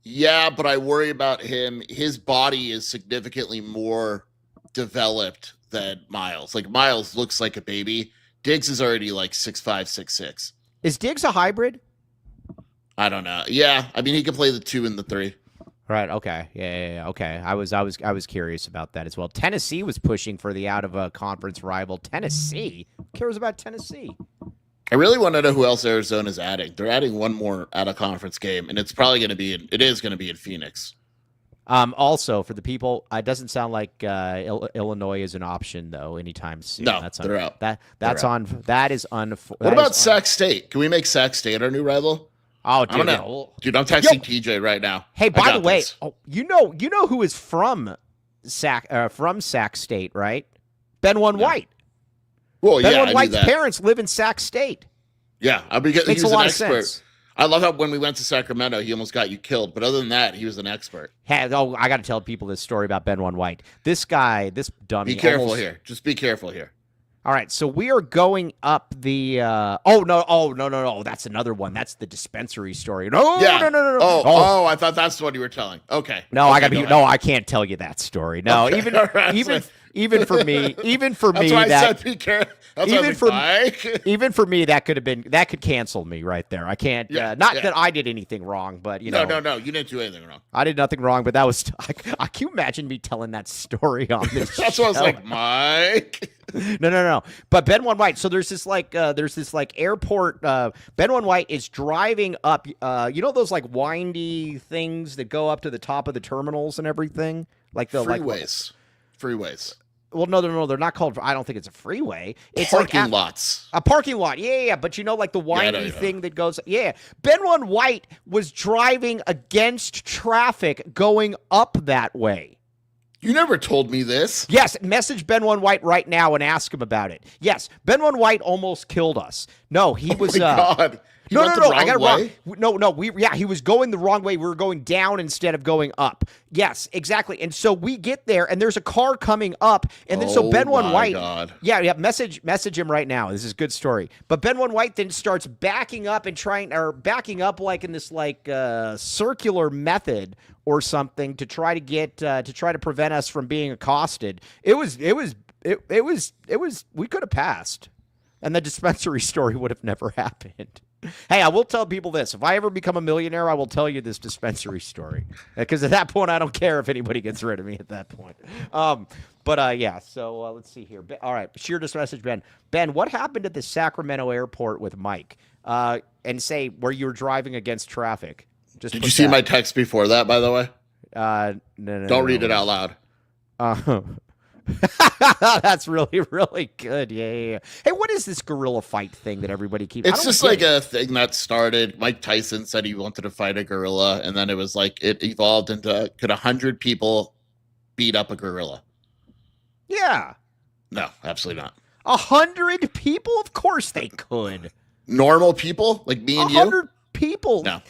Yeah, but I worry about him. His body is significantly more developed than Miles. Like Miles looks like a baby. Diggs is already like 6'5", 6'6". Is Diggs a hybrid? I don't know. Yeah, I mean he can play the 2 and the 3. Right. Okay. Yeah. Okay. I was curious about that as well. Tennessee was pushing for the out of a conference rival. Tennessee. Who cares about Tennessee? I really want to know who else Arizona's adding. They're adding one more out of conference game, and it's probably going to be in Phoenix. Also, for the people, it doesn't sound like Illinois is an option though anytime soon. No, they're out. That is unfortunate. What about Sac State? Can we make Sac State our new rival? Oh, dude, I'm texting TJ right now. Hey, by the way, you know who is from Sac State, right? Ben White. Well, Ben White's parents live in Sac State. Yeah, because makes a lot of sense. I love how when we went to Sacramento, he almost got you killed. But other than that, he was an expert. Hey, I got to tell people this story about Ben White. This guy, this dummy. Be careful here. Just be careful here. All right, so we are going up the. No! That's another one. That's the dispensary story. No. I thought that's the one you were telling. Okay. No, I can't tell you that story. No, okay. Even for me, that could cancel me right there. I can't. That I did anything wrong, but No, you didn't do anything wrong. I did nothing wrong, but that was. Can you imagine me telling that story on this? That's what I was like, Mike. No. But Ben White. So there's this airport. Ben White is driving up. Those like windy things that go up to the top of the terminals and everything, like the freeways. Well, no, they're not called. I don't think it's a freeway. It's parking lots. A parking lot. Yeah. But like the windy thing that goes. Yeah. Ben White was driving against traffic going up that way. You never told me this. Yes, message Ben White right now and ask him about it. Yes, Ben White almost killed us. No, he was. God. No. I got it wrong. No. He was going the wrong way. We were going down instead of going up. Yes, exactly. And so we get there, and there's a car coming up, and then so Ben White. God. Yeah. Message him right now. This is a good story. But Ben White then starts backing up like in this circular method or something to try to prevent us from being accosted. It was. We could have passed, and the dispensary story would have never happened. Hey, I will tell people this. If I ever become a millionaire, I will tell you this dispensary story. Because at that point, I don't care if anybody gets rid of me at that point. So let's see here. All right, sheer just message Ben. Ben, what happened at the Sacramento airport with Mike? And say where you were driving against traffic. Did you see my text before that, by the way? No. Don't read it out loud. That's really, really good. Yeah. Hey, what is this gorilla fight thing that everybody keeps? It's just like a thing that started. Mike Tyson said he wanted to fight a gorilla, and then it was like it evolved into could 100 people beat up a gorilla? Yeah. No, absolutely not. 100 people? Of course they could. Normal people like me and 100 people? No.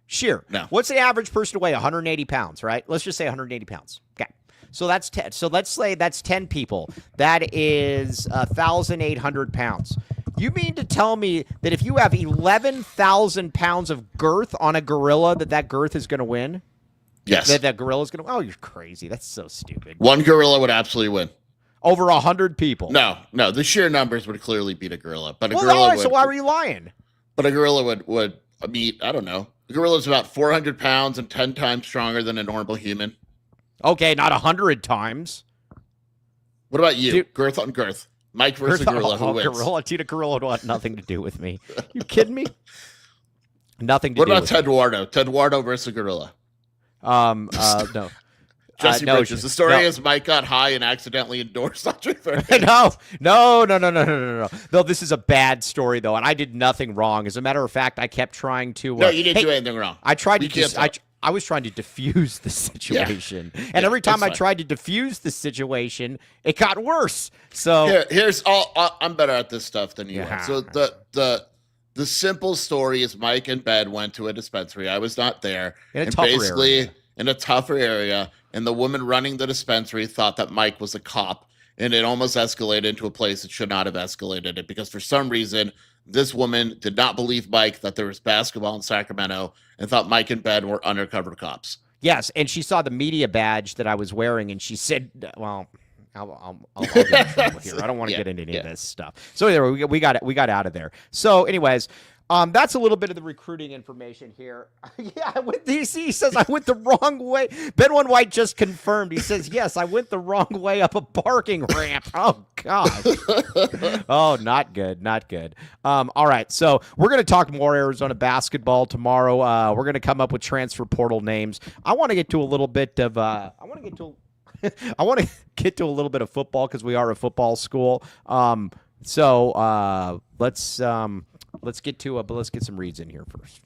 Sure. No. What's the average person to weigh? 180 pounds, right? Let's just say 180 pounds. Okay. So that's 10. So let's say that's 10 people. That is 1,800 pounds. You mean to tell me that if you have 11,000 pounds of girth on a gorilla, that girth is going to win? Yes. That gorilla is going to. Oh, you're crazy. That's so stupid. One gorilla would absolutely win. Over 100 people. No. The sheer numbers would clearly beat a gorilla. But gorilla would. So why were you lying? But a gorilla would beat. I don't know. A gorilla is about 400 pounds and 10 times stronger than a normal human. Okay, not 100 times. What about you? Dude, girth on girth. Mike versus gorilla. Who wins? A gorilla would want nothing to do with me. You kidding me? Nothing to do with me. What about Tedwardo? Tedwardo versus gorilla. No. Jesse Bridges. The story is Mike got high and accidentally endorsed Andre Fernandez. No. No, this is a bad story, though, and I did nothing wrong. As a matter of fact, I kept trying to... No, you didn't do anything wrong. I tried to... I was trying to diffuse the situation, and every time I tried to diffuse the situation, it got worse. So here's all. I'm better at this stuff than you are. So the simple story is Mike and Ben went to a dispensary. I was not there, in a tougher area, and the woman running the dispensary thought that Mike was a cop, and it almost escalated into a place it should not have escalated it because for some reason this woman did not believe Mike that there was basketball in Sacramento and thought Mike and Ben were undercover cops. Yes, and she saw the media badge that I was wearing, and she said, well, I'll get in trouble here. I don't want to get into any of this stuff. So anyway, we got out of there. So anyways, that's a little bit of the recruiting information here. Yeah, he says I went the wrong way. Ben One White just confirmed. He says, yes, I went the wrong way up a parking ramp. Oh, gosh. Oh, not good. Not good. All right, so we're going to talk more Arizona basketball tomorrow. We're going to come up with transfer portal names. I want to get to a little bit of I want to get to a little bit of football because we are a football school. So let's get to but let's get some reads in here first.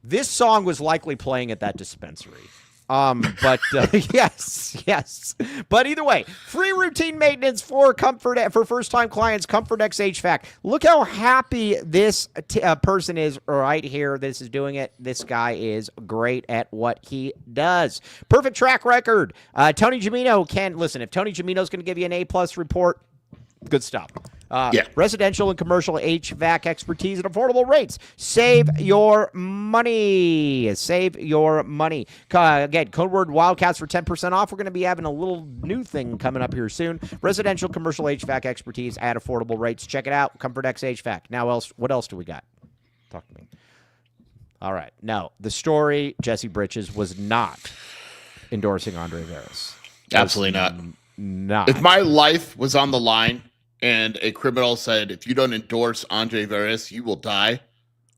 This song was likely playing at that dispensary. But yes. But either way, free routine maintenance for first-time clients, ComfortX HVAC. Look how happy this person is right here. This is doing it. This guy is great at what he does. Perfect track record. Tony Gimino can listen. If Tony Gimino's going to give you an A+ report, good stuff. Residential and commercial HVAC expertise at affordable rates. Save your money. Again, code word Wildcats for 10% off. We're going to be having a little new thing coming up here soon. Residential, commercial HVAC expertise at affordable rates. Check it out. ComfortX HVAC. Now, what else do we got? Talk to me. All right. No, the story, Jesse Britches was not endorsing Andre Veras. Absolutely not. If my life was on the line and a criminal said, if you don't endorse Andre Veras, you will die,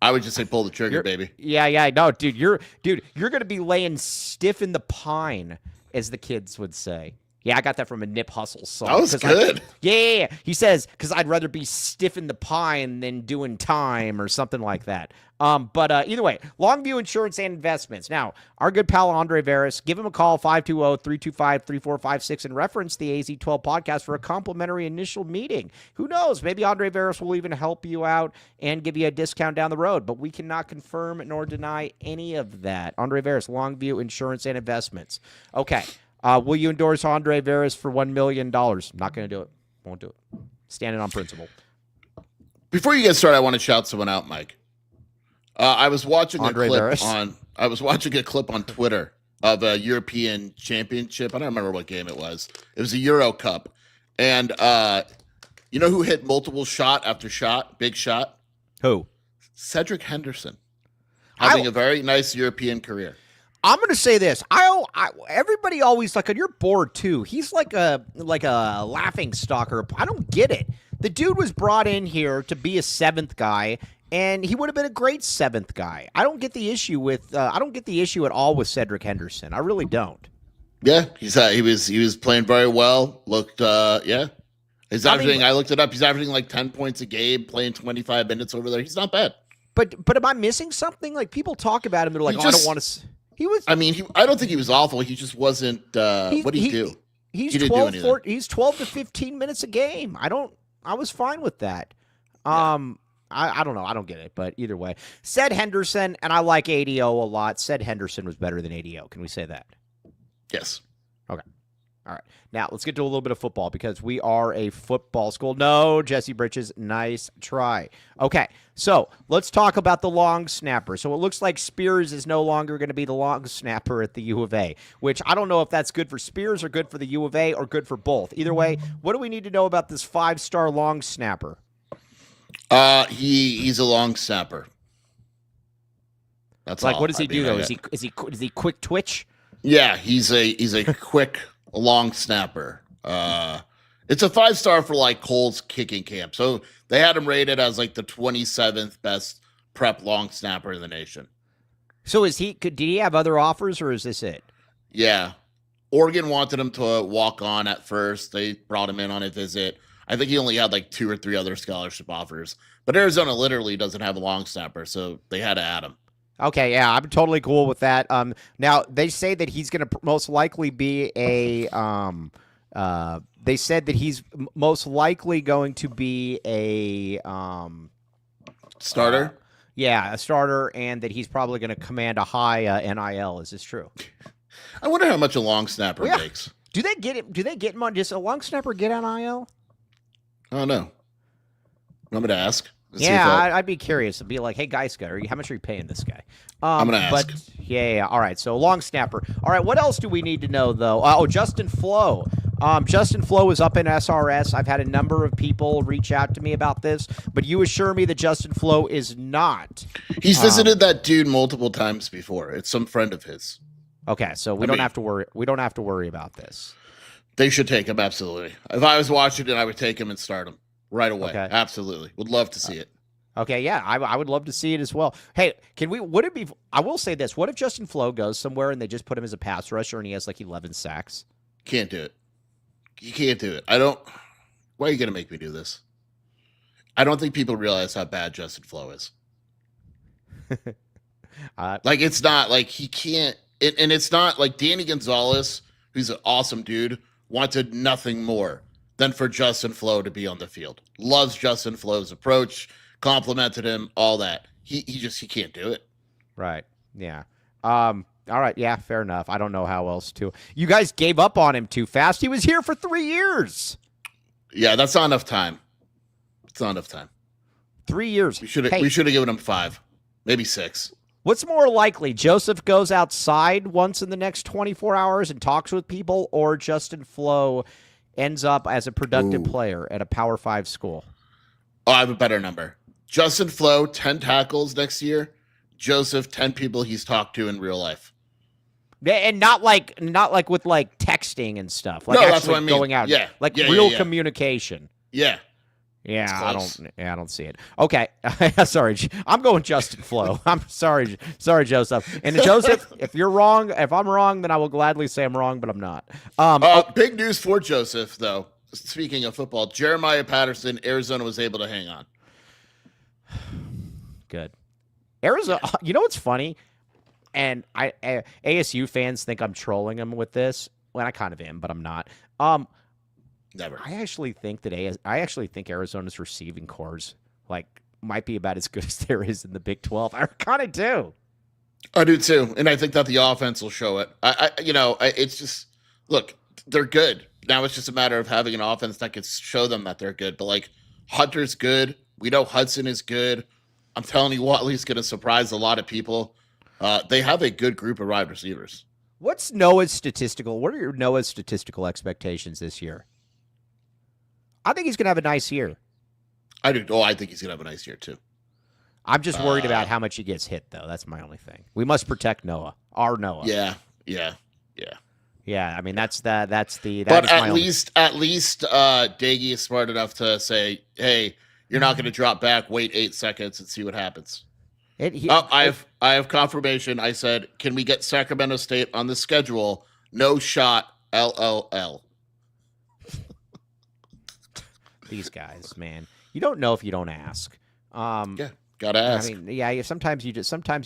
I would just say pull the trigger, baby. Yeah. No, dude, you're going to be laying stiff in the pine, as the kids would say. Yeah, I got that from a Nip Hustle song. That was good. Yeah. He says, because I'd rather be stiff in the pine than doing time or something like that. But either way, Longview Insurance and Investments. Now, our good pal Andre Veras, give him a call, 520-325-3456, and reference the AZ12 podcast for a complimentary initial meeting. Who knows? Maybe Andre Veras will even help you out and give you a discount down the road, but we cannot confirm nor deny any of that. Andre Veras, Longview Insurance and Investments. Okay. Will you endorse Andre Veras for $1 million? Not going to do it. Won't do it. Standing on principle. Before you get started, I want to shout someone out, Mike. I was watching a clip on Twitter of a European Championship. I don't remember what game it was. It was a Euro Cup, and you know who hit multiple shot after shot, big shot? Who? Cedric Henderson, having a very nice European career. I'm going to say this. Everybody always like, and you're bored too. He's like a laughing stocker. I don't get it. The dude was brought in here to be a seventh guy, and he would have been a great seventh guy. I don't get the issue at all with Cedric Henderson. I really don't. Yeah, he was playing very well. Looked He's averaging. I looked it up. He's averaging like 10 points a game, playing 25 minutes over there. He's not bad. But am I missing something? Like people talk about him, they're like, I don't want to. He was. I mean, I don't think he was awful. He just wasn't. What did he do? He's 12 to 15 minutes a game. I was fine with that. I don't know. I don't get it. But either way, said Henderson, and I like ADO a lot. Said Henderson was better than ADO. Can we say that? Yes. Okay. All right. Now, let's get to a little bit of football because we are a football school. No, Jesse Britches, nice try. Okay, so let's talk about the long snapper. So it looks like Spears is no longer going to be the long snapper at the U of A, which I don't know if that's good for Spears or good for the U of A or good for both. Either way, what do we need to know about this 5-star long snapper? He's a long snapper. That's like, all. What does he do though? Is he quick twitch? Yeah, he's a quick long snapper. It's a 5-star for like Cole's kicking camp. So they had him rated as like the 27th best prep long snapper in the nation. So did he have other offers or is this it? Yeah. Oregon wanted him to walk on at first. They brought him in on a visit. I think he only had like 2 or 3 other scholarship offers. But Arizona literally doesn't have a long snapper, so they had to add him. Okay, yeah, I'm totally cool with that. Now they say that he's going to most likely be a. They said that he's most likely going to be a Starter. Yeah, a starter, and that he's probably going to command a high NIL. Is this true? I wonder how much a long snapper makes. Do they get it? Do they get money? Does a long snapper get NIL? Oh no. Want me to ask? I'd be curious. I'd be like, hey, Geiska, how much are you paying this guy? I'm going to ask. But, yeah. All right, so long snapper. All right, what else do we need to know, though? Justin Flowe. Justin Flowe is up in SRS. I've had a number of people reach out to me about this, but you assure me that Justin Flowe is not. He's visited that dude multiple times before. It's some friend of his. Okay, so we don't have to worry. We don't have to worry about this. They should take him, absolutely. If I was watching it, I would take him and start him right away. Okay. Absolutely. Would love to see it. Okay, yeah, I would love to see it as well. Hey, would it be, I will say this, what if Justin Flowe goes somewhere and they just put him as a pass rusher and he has like 11 sacks? Can't do it. You can't do it. Why are you going to make me do this? I don't think people realize how bad Justin Flowe is. Like, it's not like he can't, and it's not like Danny Gonzalez, who's an awesome dude, wanted nothing more than for Justin Flowe to be on the field. Loves Justin Flowe's approach, complimented him, all that. He can't do it. Right. Yeah. All right. Yeah, fair enough. I don't know how else to. You guys gave up on him too fast. He was here for 3 years. Yeah, that's not enough time. It's not enough time. 3 years. We should have given him 5, maybe 6. What's more likely? Joseph goes outside once in the next 24 hours and talks with people, or Justin Flowe ends up as a productive player at a Power 5 school? Oh, I have a better number. Justin Flowe, 10 tackles next year. Joseph, 10 people he's talked to in real life. And not like with like texting and stuff. Like no, actually that's what I mean. Going out. Yeah. Like real communication. Yeah. Yeah, I don't see it. Okay. Sorry. I'm going Justin Flowe. I'm sorry, Joseph. And Joseph, if I'm wrong, then I will gladly say I'm wrong, but I'm not. Big news for Joseph, though. Speaking of football, Jeremiah Patterson, Arizona was able to hang on. Good. Arizona, you know what's funny? And ASU fans think I'm trolling them with this. Well, I kind of am, but I'm not. Never. I actually think Arizona's receiving corps might be about as good as there is in the Big 12. I kind of do. I do too, and I think that the offense will show it. It's just look, they're good. Now it's just a matter of having an offense that can show them that they're good. But like Hunter's good. We know Hudson is good. I'm telling you, Watley's going to surprise a lot of people. They have a good group of wide receivers. What are your statistical expectations this year? I think he's going to have a nice year. I do. Oh, I think he's going to have a nice year too. I'm just worried about how much he gets hit, though. That's my only thing. We must protect Noah. Our Noah. Yeah. I mean, that's but at least Daggy is smart enough to say, "Hey, you're not going to drop back. Wait 8 seconds and see what happens." I have confirmation. I said, "Can we get Sacramento State on the schedule?" No shot. LOL. These guys, man. You don't know if you don't ask. Yeah, gotta ask. I mean, yeah. Sometimes you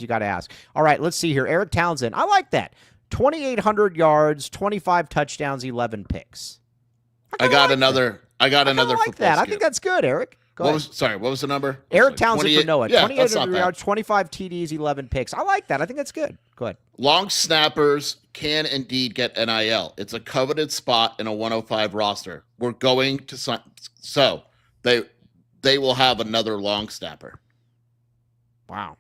gotta ask. All right, let's see here. Eric Townsend. I like that. 2,800 yards, 25 touchdowns, 11 picks. I got another. Like that. I think that's good, Eric. What was the number? Eric Townsend for Noah. Yeah, 2,800 yards, 25 TDs, 11 picks. I like that. I think that's good. Go ahead. Long snappers can indeed get NIL. It's a coveted spot in a 105 roster. We're going to so they will have another long snapper. Wow.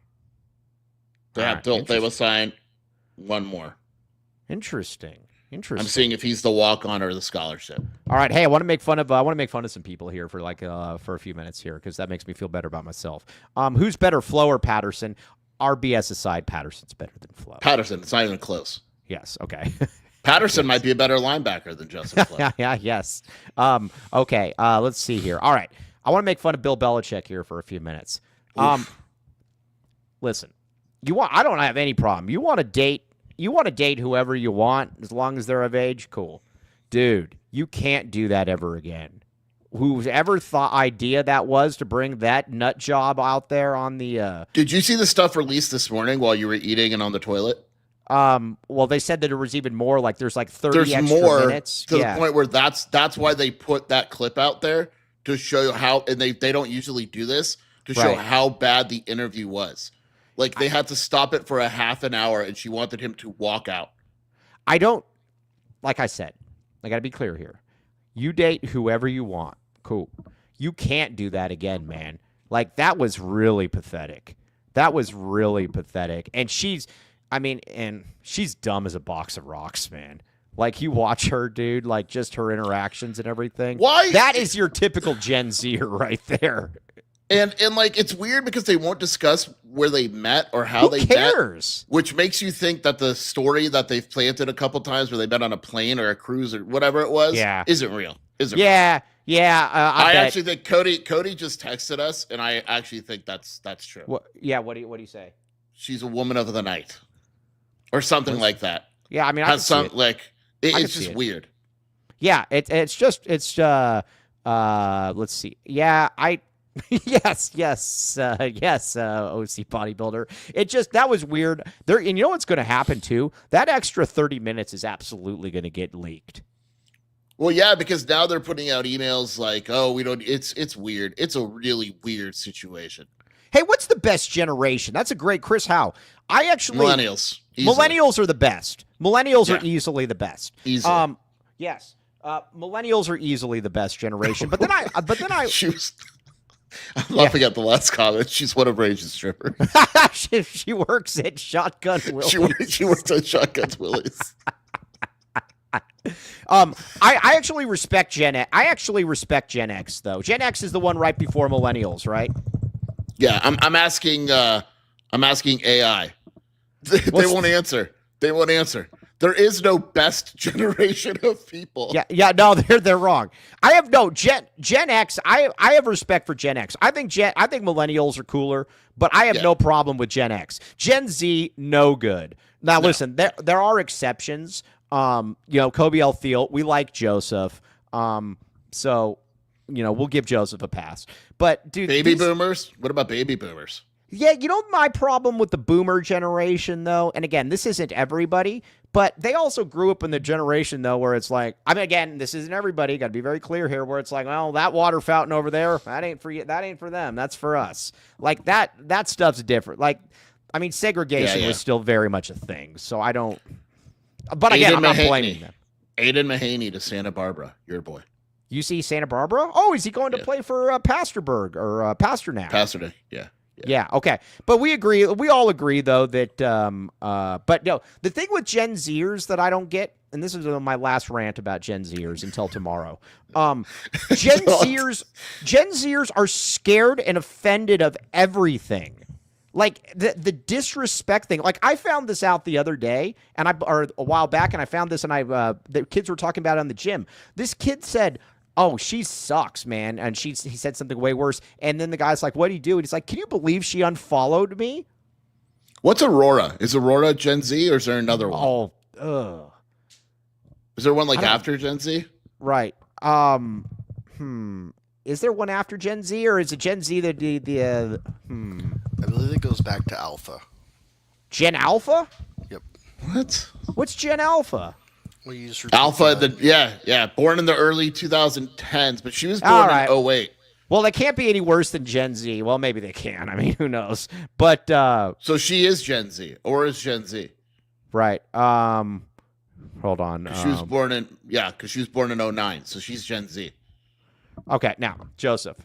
They will sign one more. Interesting. I'm seeing if he's the walk-on or the scholarship. All right. Hey, I want to make fun of some people here for a few minutes here because that makes me feel better about myself. Who's better, Flowe or Patterson? RBS aside, Patterson's better than Flowe. Patterson. It's not even close. Yes. Okay. Patterson might be a better linebacker than Justin Flowe. Yeah. Yes. Okay. Let's see here. All right. I want to make fun of Bill Belichick here for a few minutes. Listen, I don't have any problem. You want to date whoever you want as long as they're of age, cool. Dude, you can't do that ever again. whoever thought idea that was to bring that nut job out there on the. Did you see the stuff released this morning while you were eating and on the toilet? Well, they said that there was even more. Like there's like 30 There's extra more minutes to the point where that's why they put that clip out there to show you how, and they don't usually do this to show how bad the interview was. Like they had to stop it for a half an hour, and she wanted him to walk out. I don't, like I said, I got to be clear here. You date whoever you want. Cool. You can't do that again, man. Like that was really pathetic. That was really pathetic. And she's dumb as a box of rocks, man. Like you watch her, dude, like just her interactions and everything. Why? That is your typical Gen Zer right there. And like it's weird because they won't discuss where they met or how they cares? Met, which makes you think that the story that they've planted a couple times where they met on a plane or a cruise or whatever it was, isn't real. Yeah. I actually think Cody just texted us, and I actually think that's true. What do you say? She's a woman of the night, or something like that. Yeah, I mean, it's just weird. Yeah, it's just let's see. Yeah, yes, OC bodybuilder. That was weird. And you know what's going to happen too? That extra 30 minutes is absolutely going to get leaked. Well, yeah, because now they're putting out emails like, "Oh, we don't." It's weird. It's a really weird situation. Hey, what's the best generation? That's a great Chris Howe. Millennials. Easily. Millennials are the best. Millennials are easily the best. Easily. Yes. Millennials are easily the best generation. But then I she was. I'm laughing at the last comment. She's one of Rage's strippers. she works at Shotgun Willie's. She works at Shotgun Willie's. I actually respect Gen X. I actually respect Gen X though. Gen X is the one right before Millennials, right? Yeah, I'm asking AI. They won't answer. They won't answer. There is no best generation of people. Yeah, no, they're wrong. I have Gen X. I have respect for Gen X. I think Millennials are cooler, but I have no problem with Gen X. Gen Z, no good. Now listen, there are exceptions. Kobe L. Thiel, we like Joseph. So, we'll give Joseph a pass. But dude, baby boomers? What about baby boomers? Yeah, my problem with the boomer generation though, and again, this isn't everybody, but they also grew up in the generation though where it's like, I mean, again, this isn't everybody, got to be very clear here, where it's like, well, that water fountain over there, that ain't for them, that's for us. Like that stuff's different. Like, I mean, segregation was still very much a thing, so I don't. But again, I'm not blaming them. Aiden Mahaney to Santa Barbara, your boy. You see Santa Barbara? Oh, is he going to play for Pasterburg or Pasternak? Pasternak, yeah. Yeah, okay. But we all agree, though, that, but no, the thing with Gen Zers that I don't get, and this is my last rant about Gen Zers until tomorrow, Gen Zers are scared and offended of everything. Like the disrespect thing. Like I found this out the other day, or a while back, and I found this, and the kids were talking about it in the gym. This kid said, "Oh, she sucks, man," and he said something way worse. And then the guy's like, "What do you do?" And he's like, "Can you believe she unfollowed me?" What's Aurora? Is Aurora Gen Z, or is there another one? Oh, is there one after Gen Z? Right. Is there one after Gen Z, or is it Gen Z that I believe it goes back to Alpha. Gen Alpha? Yep. What's Gen Alpha? We use Alpha. Born in the early 2010s, but she was born in 08. Well, they can't be any worse than Gen Z. Well, maybe they can. I mean, who knows? But so she is Gen Z, or is Gen Z? Right. Hold on. She was born in 09, so she's Gen Z. Okay, now, Joseph,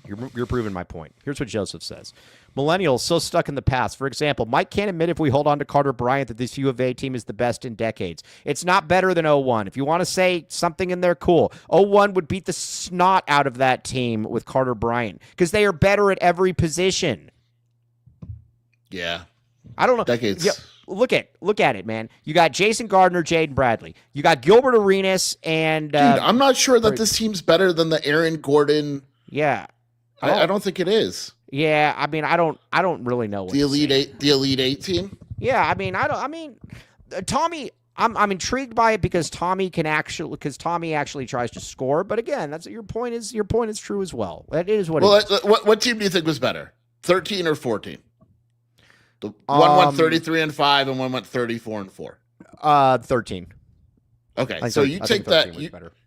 you're proving my point. Here's what Joseph says. Millennials so stuck in the past. For example, Mike can't admit if we hold on to Carter Bryant that this U of A team is the best in decades. It's not better than 01. If you want to say something in there, cool. 01 would beat the snot out of that team with Carter Bryant because they are better at every position. Yeah. I don't know. Decades. Yeah, look at it, man. You got Jason Gardner, Jaden Bradley. You got Gilbert Arenas and... Dude, I'm not sure that this team's better than the Aaron Gordon... Yeah. I don't think it is. Yeah, I mean, I don't really know what the Elite Eight team. Yeah, I mean, Tommy. I'm intrigued by it because Tommy actually tries to score. But again, that's your point is true as well. That is what. Well, what team do you think was better, 13 or 14? The one went 33-5 and one went 34-4. 13. Okay, so you take that.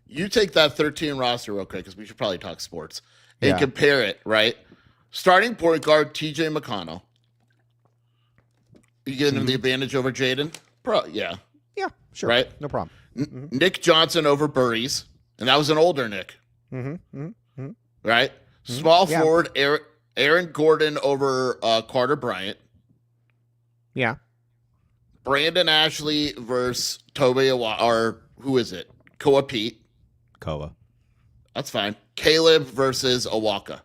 You take that 13 roster real quick because we should probably talk sports and compare it. Right, starting point guard T.J. McConnell. You giving him the advantage over Jaden? Yeah. Yeah, sure. Right? No problem. Nick Johnson over Burries, and that was an older Nick. Right? Small forward Aaron Gordon over Carter Bryant. Yeah. Brandon Ashley versus Toby or who is it? Koa Pete. Koa. That's fine. Caleb versus Awaka.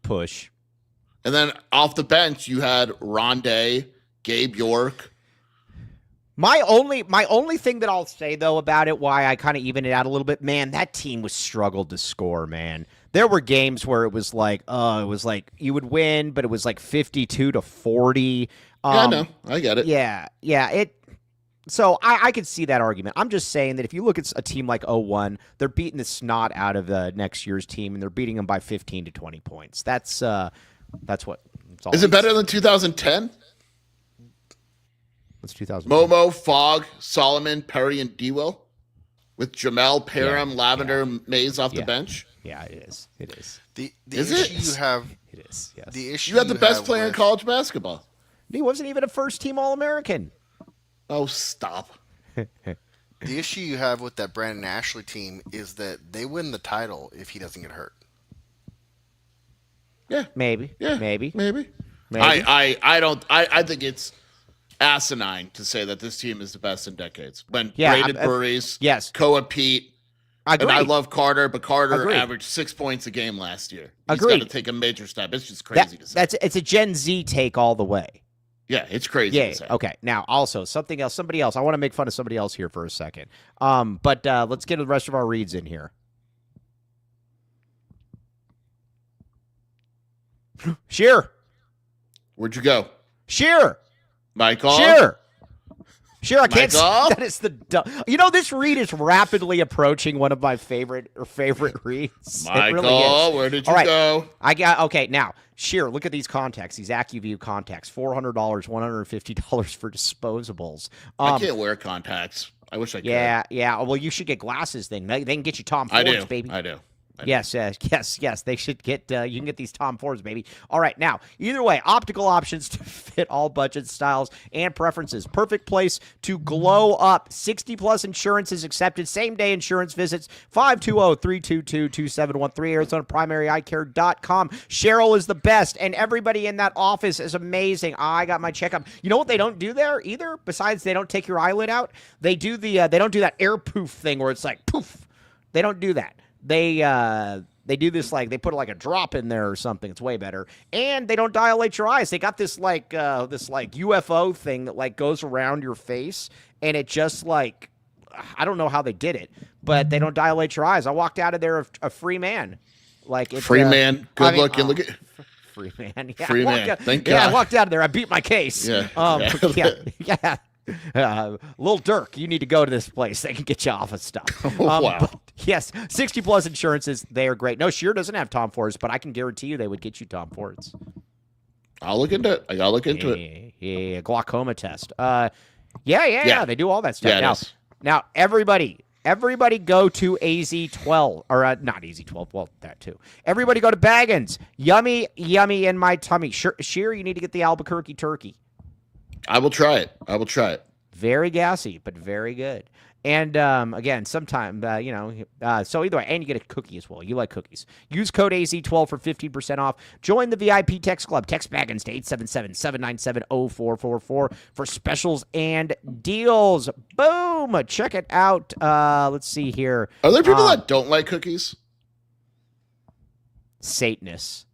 Push. And then off the bench, you had Rondé, Gabe York. My only thing that I'll say though about it, why I kind of even it out a little bit, man, that team was struggled to score, man. There were games where it was like you would win, but it was like 52-40. Yeah, no, I get it. Yeah. So I could see that argument. I'm just saying that if you look at a team like 0-1, they're beating the snot out of the next year's team, and they're beating them by 15 to 20 points. That's what. Is it better than 2010? What's 2010? Momo, Fogg, Solomon, Perry, and Dewell with Jamel, Parham, Lavender, Mays off the bench. Yeah, it is. It is. The Is issue it? you have. It is. Yes. The issue You had the best player in with- college basketball. He wasn't even a first-team All-American. Oh, stop. The issue you have with that Brandon Ashley team is that they win the title if he doesn't get hurt. Yeah. Maybe. Yeah. Maybe. I think it's asinine to say that this team is the best in decades. When Braden Burries, Koa Pete, and I love Carter, but Carter averaged 6 points a game last year. He's got to take a major step. It's just crazy to say. It's a Gen Z take all the way. Yeah, it's crazy to say. Okay. Now, also, somebody else. I want to make fun of somebody else here for a second. But let's get the rest of our reads in here. Sheer. Where'd you go? Sheer. Michael? Sheer, I can't. Michael? That is the. This read is rapidly approaching one of my favorite reads. Michael, really where did you go? Okay. Now, Sheer, look at these contacts. These AccuView contacts. $400, $150 for disposables. I can't wear contacts. I wish I could. Yeah. Well, you should get glasses. Then they can get you Tom Fords, baby. I do. Yes. They should get. You can get these Tom Fords, baby. All right, now either way, optical options to fit all budget styles and preferences. Perfect place to glow up. 60+ insurance is accepted. Same day insurance visits. 520-322-2713. ArizonaPrimaryEyeCare.com. Cheryl is the best, and everybody in that office is amazing. I got my checkup. You know what they don't do there either? Besides, they don't take your eyelid out. They do they don't do that air poof thing where it's like poof. They don't do that. They do this like they put like a drop in there or something. It's way better, and they don't dilate your eyes. They got this like UFO thing that like goes around your face, and it just like I don't know how they did it, but they don't dilate your eyes. I walked out of there a free man, like free man, good looking. Look at free man, yeah, free man. Thank God. Yeah, I walked out of there. I beat my case. Yeah, yeah. Lil Durk, you need to go to this place. They can get you off of stuff. Wow. But yes, 60+ insurances. They are great. No, Sheer doesn't have Tom Fords, but I can guarantee you they would get you Tom Fords. I'll look into it. I gotta look into it. Yeah, glaucoma test. Yeah. They do all that stuff. Yeah, now everybody go to AZ12 or not AZ12. Well, that too. Everybody go to Baggins. Yummy in my tummy. Sheer, you need to get the Albuquerque turkey. I will try it. Very gassy, but very good. And again, sometime, so either way, and you get a cookie as well. You like cookies. Use code AZ12 for 15% off. Join the VIP Text Club. Text Baggins to 877-797-0444 for specials and deals. Boom! Check it out. Let's see here. Are there people that don't like cookies? Satanists.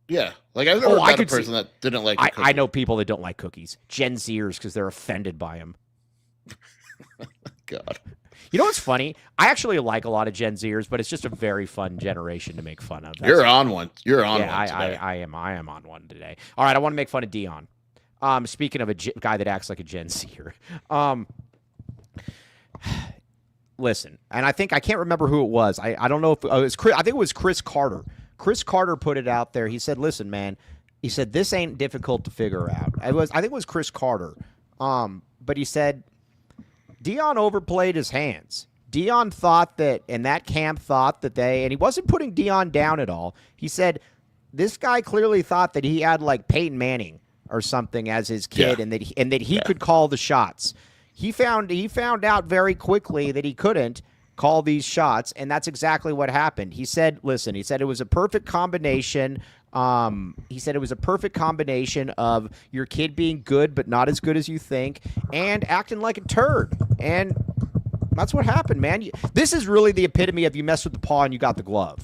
Yeah. Like, I've never met a person that didn't like cookies. I know people that don't like cookies. Gen Zers, because they're offended by them. God. You know what's funny? I actually like a lot of Gen Zers, but it's just a very fun generation to make fun of. You're on one. You're on one today. I am on one today. All right, I want to make fun of Deion. Speaking of a guy that acts like a Gen Zer. Listen, and I can't remember who it was. I don't know if it was Chris. I think it was Chris Carter. Chris Carter put it out there. He said, "Listen, man." He said, "This ain't difficult to figure out." I think it was Chris Carter. But he said Deion overplayed his hands. Deion thought that, and that camp thought that and he wasn't putting Deion down at all. He said this guy clearly thought that he had like Peyton Manning or something as his kid, and that he could call the shots. He found out very quickly that he couldn't call these shots, and that's exactly what happened. He said, "Listen," he said it was a perfect combination. He said it was a perfect combination of your kid being good but not as good as you think, and acting like a turd. And that's what happened, man. This is really the epitome of you mess with the paw and you got the glove.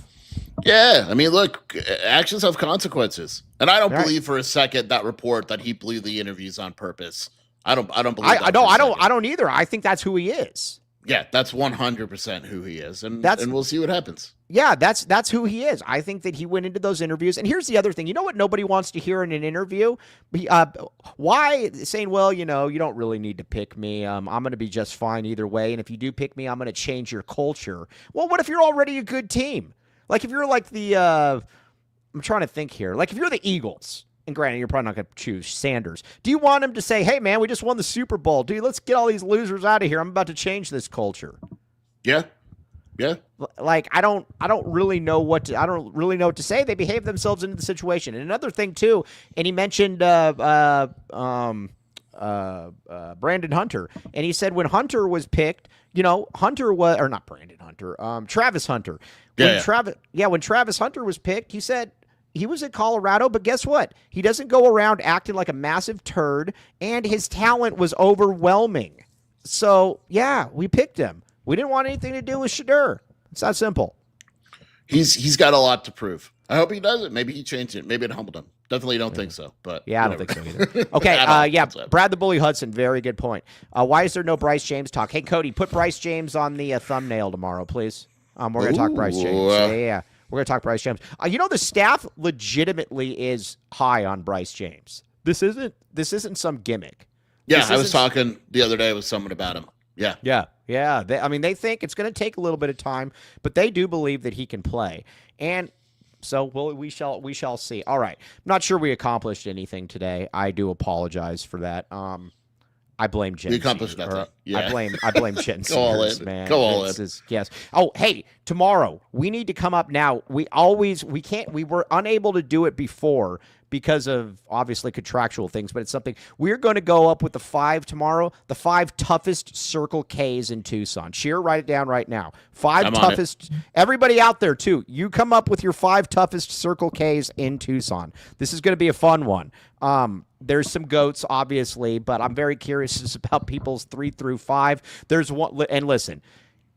Yeah, I mean, look, actions have consequences, and I don't believe for a second that report that he blew the interviews on purpose. I don't believe. I don't either. I think that's who he is. Yeah, that's 100% who he is, and we'll see what happens. Yeah, that's who he is. I think that he went into those interviews. And here's the other thing. You know what nobody wants to hear in an interview? Why saying, well, you don't really need to pick me. I'm going to be just fine either way. And if you do pick me, I'm going to change your culture. Well, what if you're already a good team? Like if you're like I'm trying to think here. Like if you're the Eagles, and granted, you're probably not going to choose Sanders. Do you want him to say, hey, man, we just won the Super Bowl. Dude, let's get all these losers out of here. I'm about to change this culture. Yeah. Yeah. Like I don't really know what to say. They behave themselves into the situation. And another thing too, and he mentioned Brandon Hunter, and he said when Hunter was picked, Hunter was, or not Brandon Hunter, Travis Hunter. When Travis Hunter was picked, he said he was at Colorado, but guess what? He doesn't go around acting like a massive turd, and his talent was overwhelming. So yeah, we picked him. We didn't want anything to do with Shadur. It's that simple. He's got a lot to prove. I hope he does it. Maybe he changed it. Maybe it humbled him. Definitely don't think so. But yeah, I don't think so either. Okay, Brad the Bully Hudson, very good point. Why is there no Bryce James talk? Hey, Cody, put Bryce James on the thumbnail tomorrow, please. We're going to talk Bryce James. Yeah. We're going to talk Bryce James. The staff legitimately is high on Bryce James. This isn't some gimmick. Yeah, I was talking the other day with someone about him. Yeah. Yeah. They think it's going to take a little bit of time, but they do believe that he can play. And so we shall see. All right. I'm not sure we accomplished anything today. I do apologize for that. I blame Gen Z. We accomplished nothing. Yeah. I blame Gen Z. Go all in, man. Go all in. Yes. Oh, hey, tomorrow we need to come up now. We were unable to do it before because of obviously contractual things, but it's something we're going to go up with the 5 tomorrow, the 5 toughest Circle Ks in Tucson. Sheer, write it down right now. 5 toughest. Everybody out there too, you come up with your 5 toughest Circle Ks in Tucson. This is going to be a fun one. There's some goats, obviously, but I'm very curious about people's 3 through 5. There's one, and listen,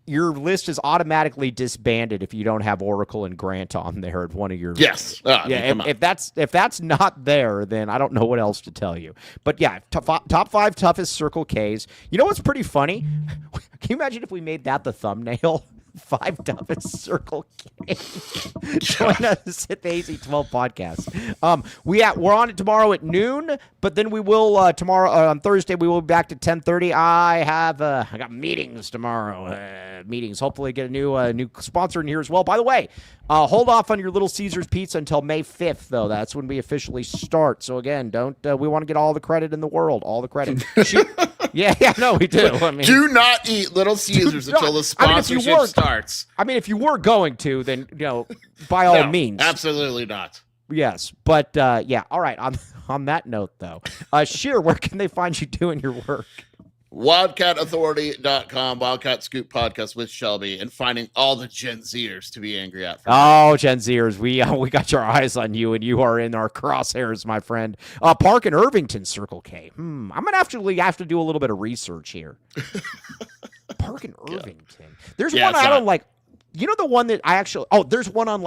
your list is automatically disbanded if you don't have Oracle and Grant on there at one of your. Yes. If that's not there, then I don't know what else to tell you. But yeah, top 5 toughest Circle Ks. You know what's pretty funny? Can you imagine if we made that the thumbnail? 5 toughest Circle K. Join us at the AC12 podcast. We're on it tomorrow at noon, but then we will tomorrow on Thursday we will be back to 10:30. I got meetings tomorrow. Meetings. Hopefully get a new sponsor in here as well. By the way, hold off on your Little Caesars pizza until May 5th, though. That's when we officially start. So again, we want to get all the credit in the world. All the credit. Yeah, no, we do. Do not eat Little Caesars until the sponsorship starts. If you were going to, then by all means, absolutely not. Yes, but yeah. All right. On that note, though, Sheer, where can they find you doing your work? WildcatAuthority.com, Wildcat Scoop Podcast with Shelby, and finding all the Gen Zers to be angry at. Gen Zers, we got your eyes on you, and you are in our crosshairs, my friend. Park and Irvington Circle K. I'm gonna have to do a little bit of research here. Park and Irvington. There's one I don't like. You know the one that I actually. Oh, there's one on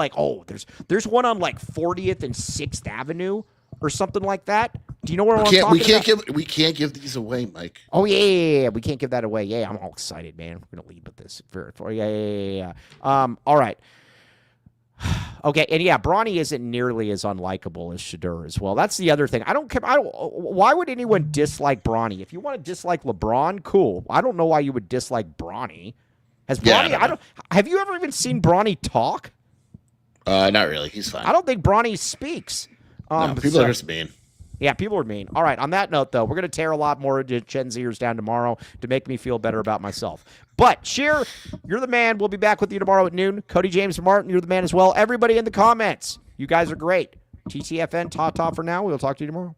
there's one on 40th and 6th Avenue. Or something like that. Do you know where I'm talking about? We can't give these away, Mike. Oh yeah. We can't give that away. Yeah, I'm all excited, man. We're gonna lead with this. Yeah. All right. Okay, and yeah, Bronny isn't nearly as unlikable as Shedeur as well. That's the other thing. I don't care. Why would anyone dislike Bronny? If you want to dislike LeBron, cool. I don't know why you would dislike Bronny. Has Bronny? Yeah, have you ever even seen Bronny talk? Not really. He's fine. I don't think Bronny speaks. No, people are just mean. Yeah, people are mean. All right, on that note, though, we're going to tear a lot more of Gen Zers down tomorrow to make me feel better about myself. But, Sheer, you're the man. We'll be back with you tomorrow at noon. Cody James Martin, you're the man as well. Everybody in the comments, you guys are great. TTFN, ta-ta for now. We'll talk to you tomorrow.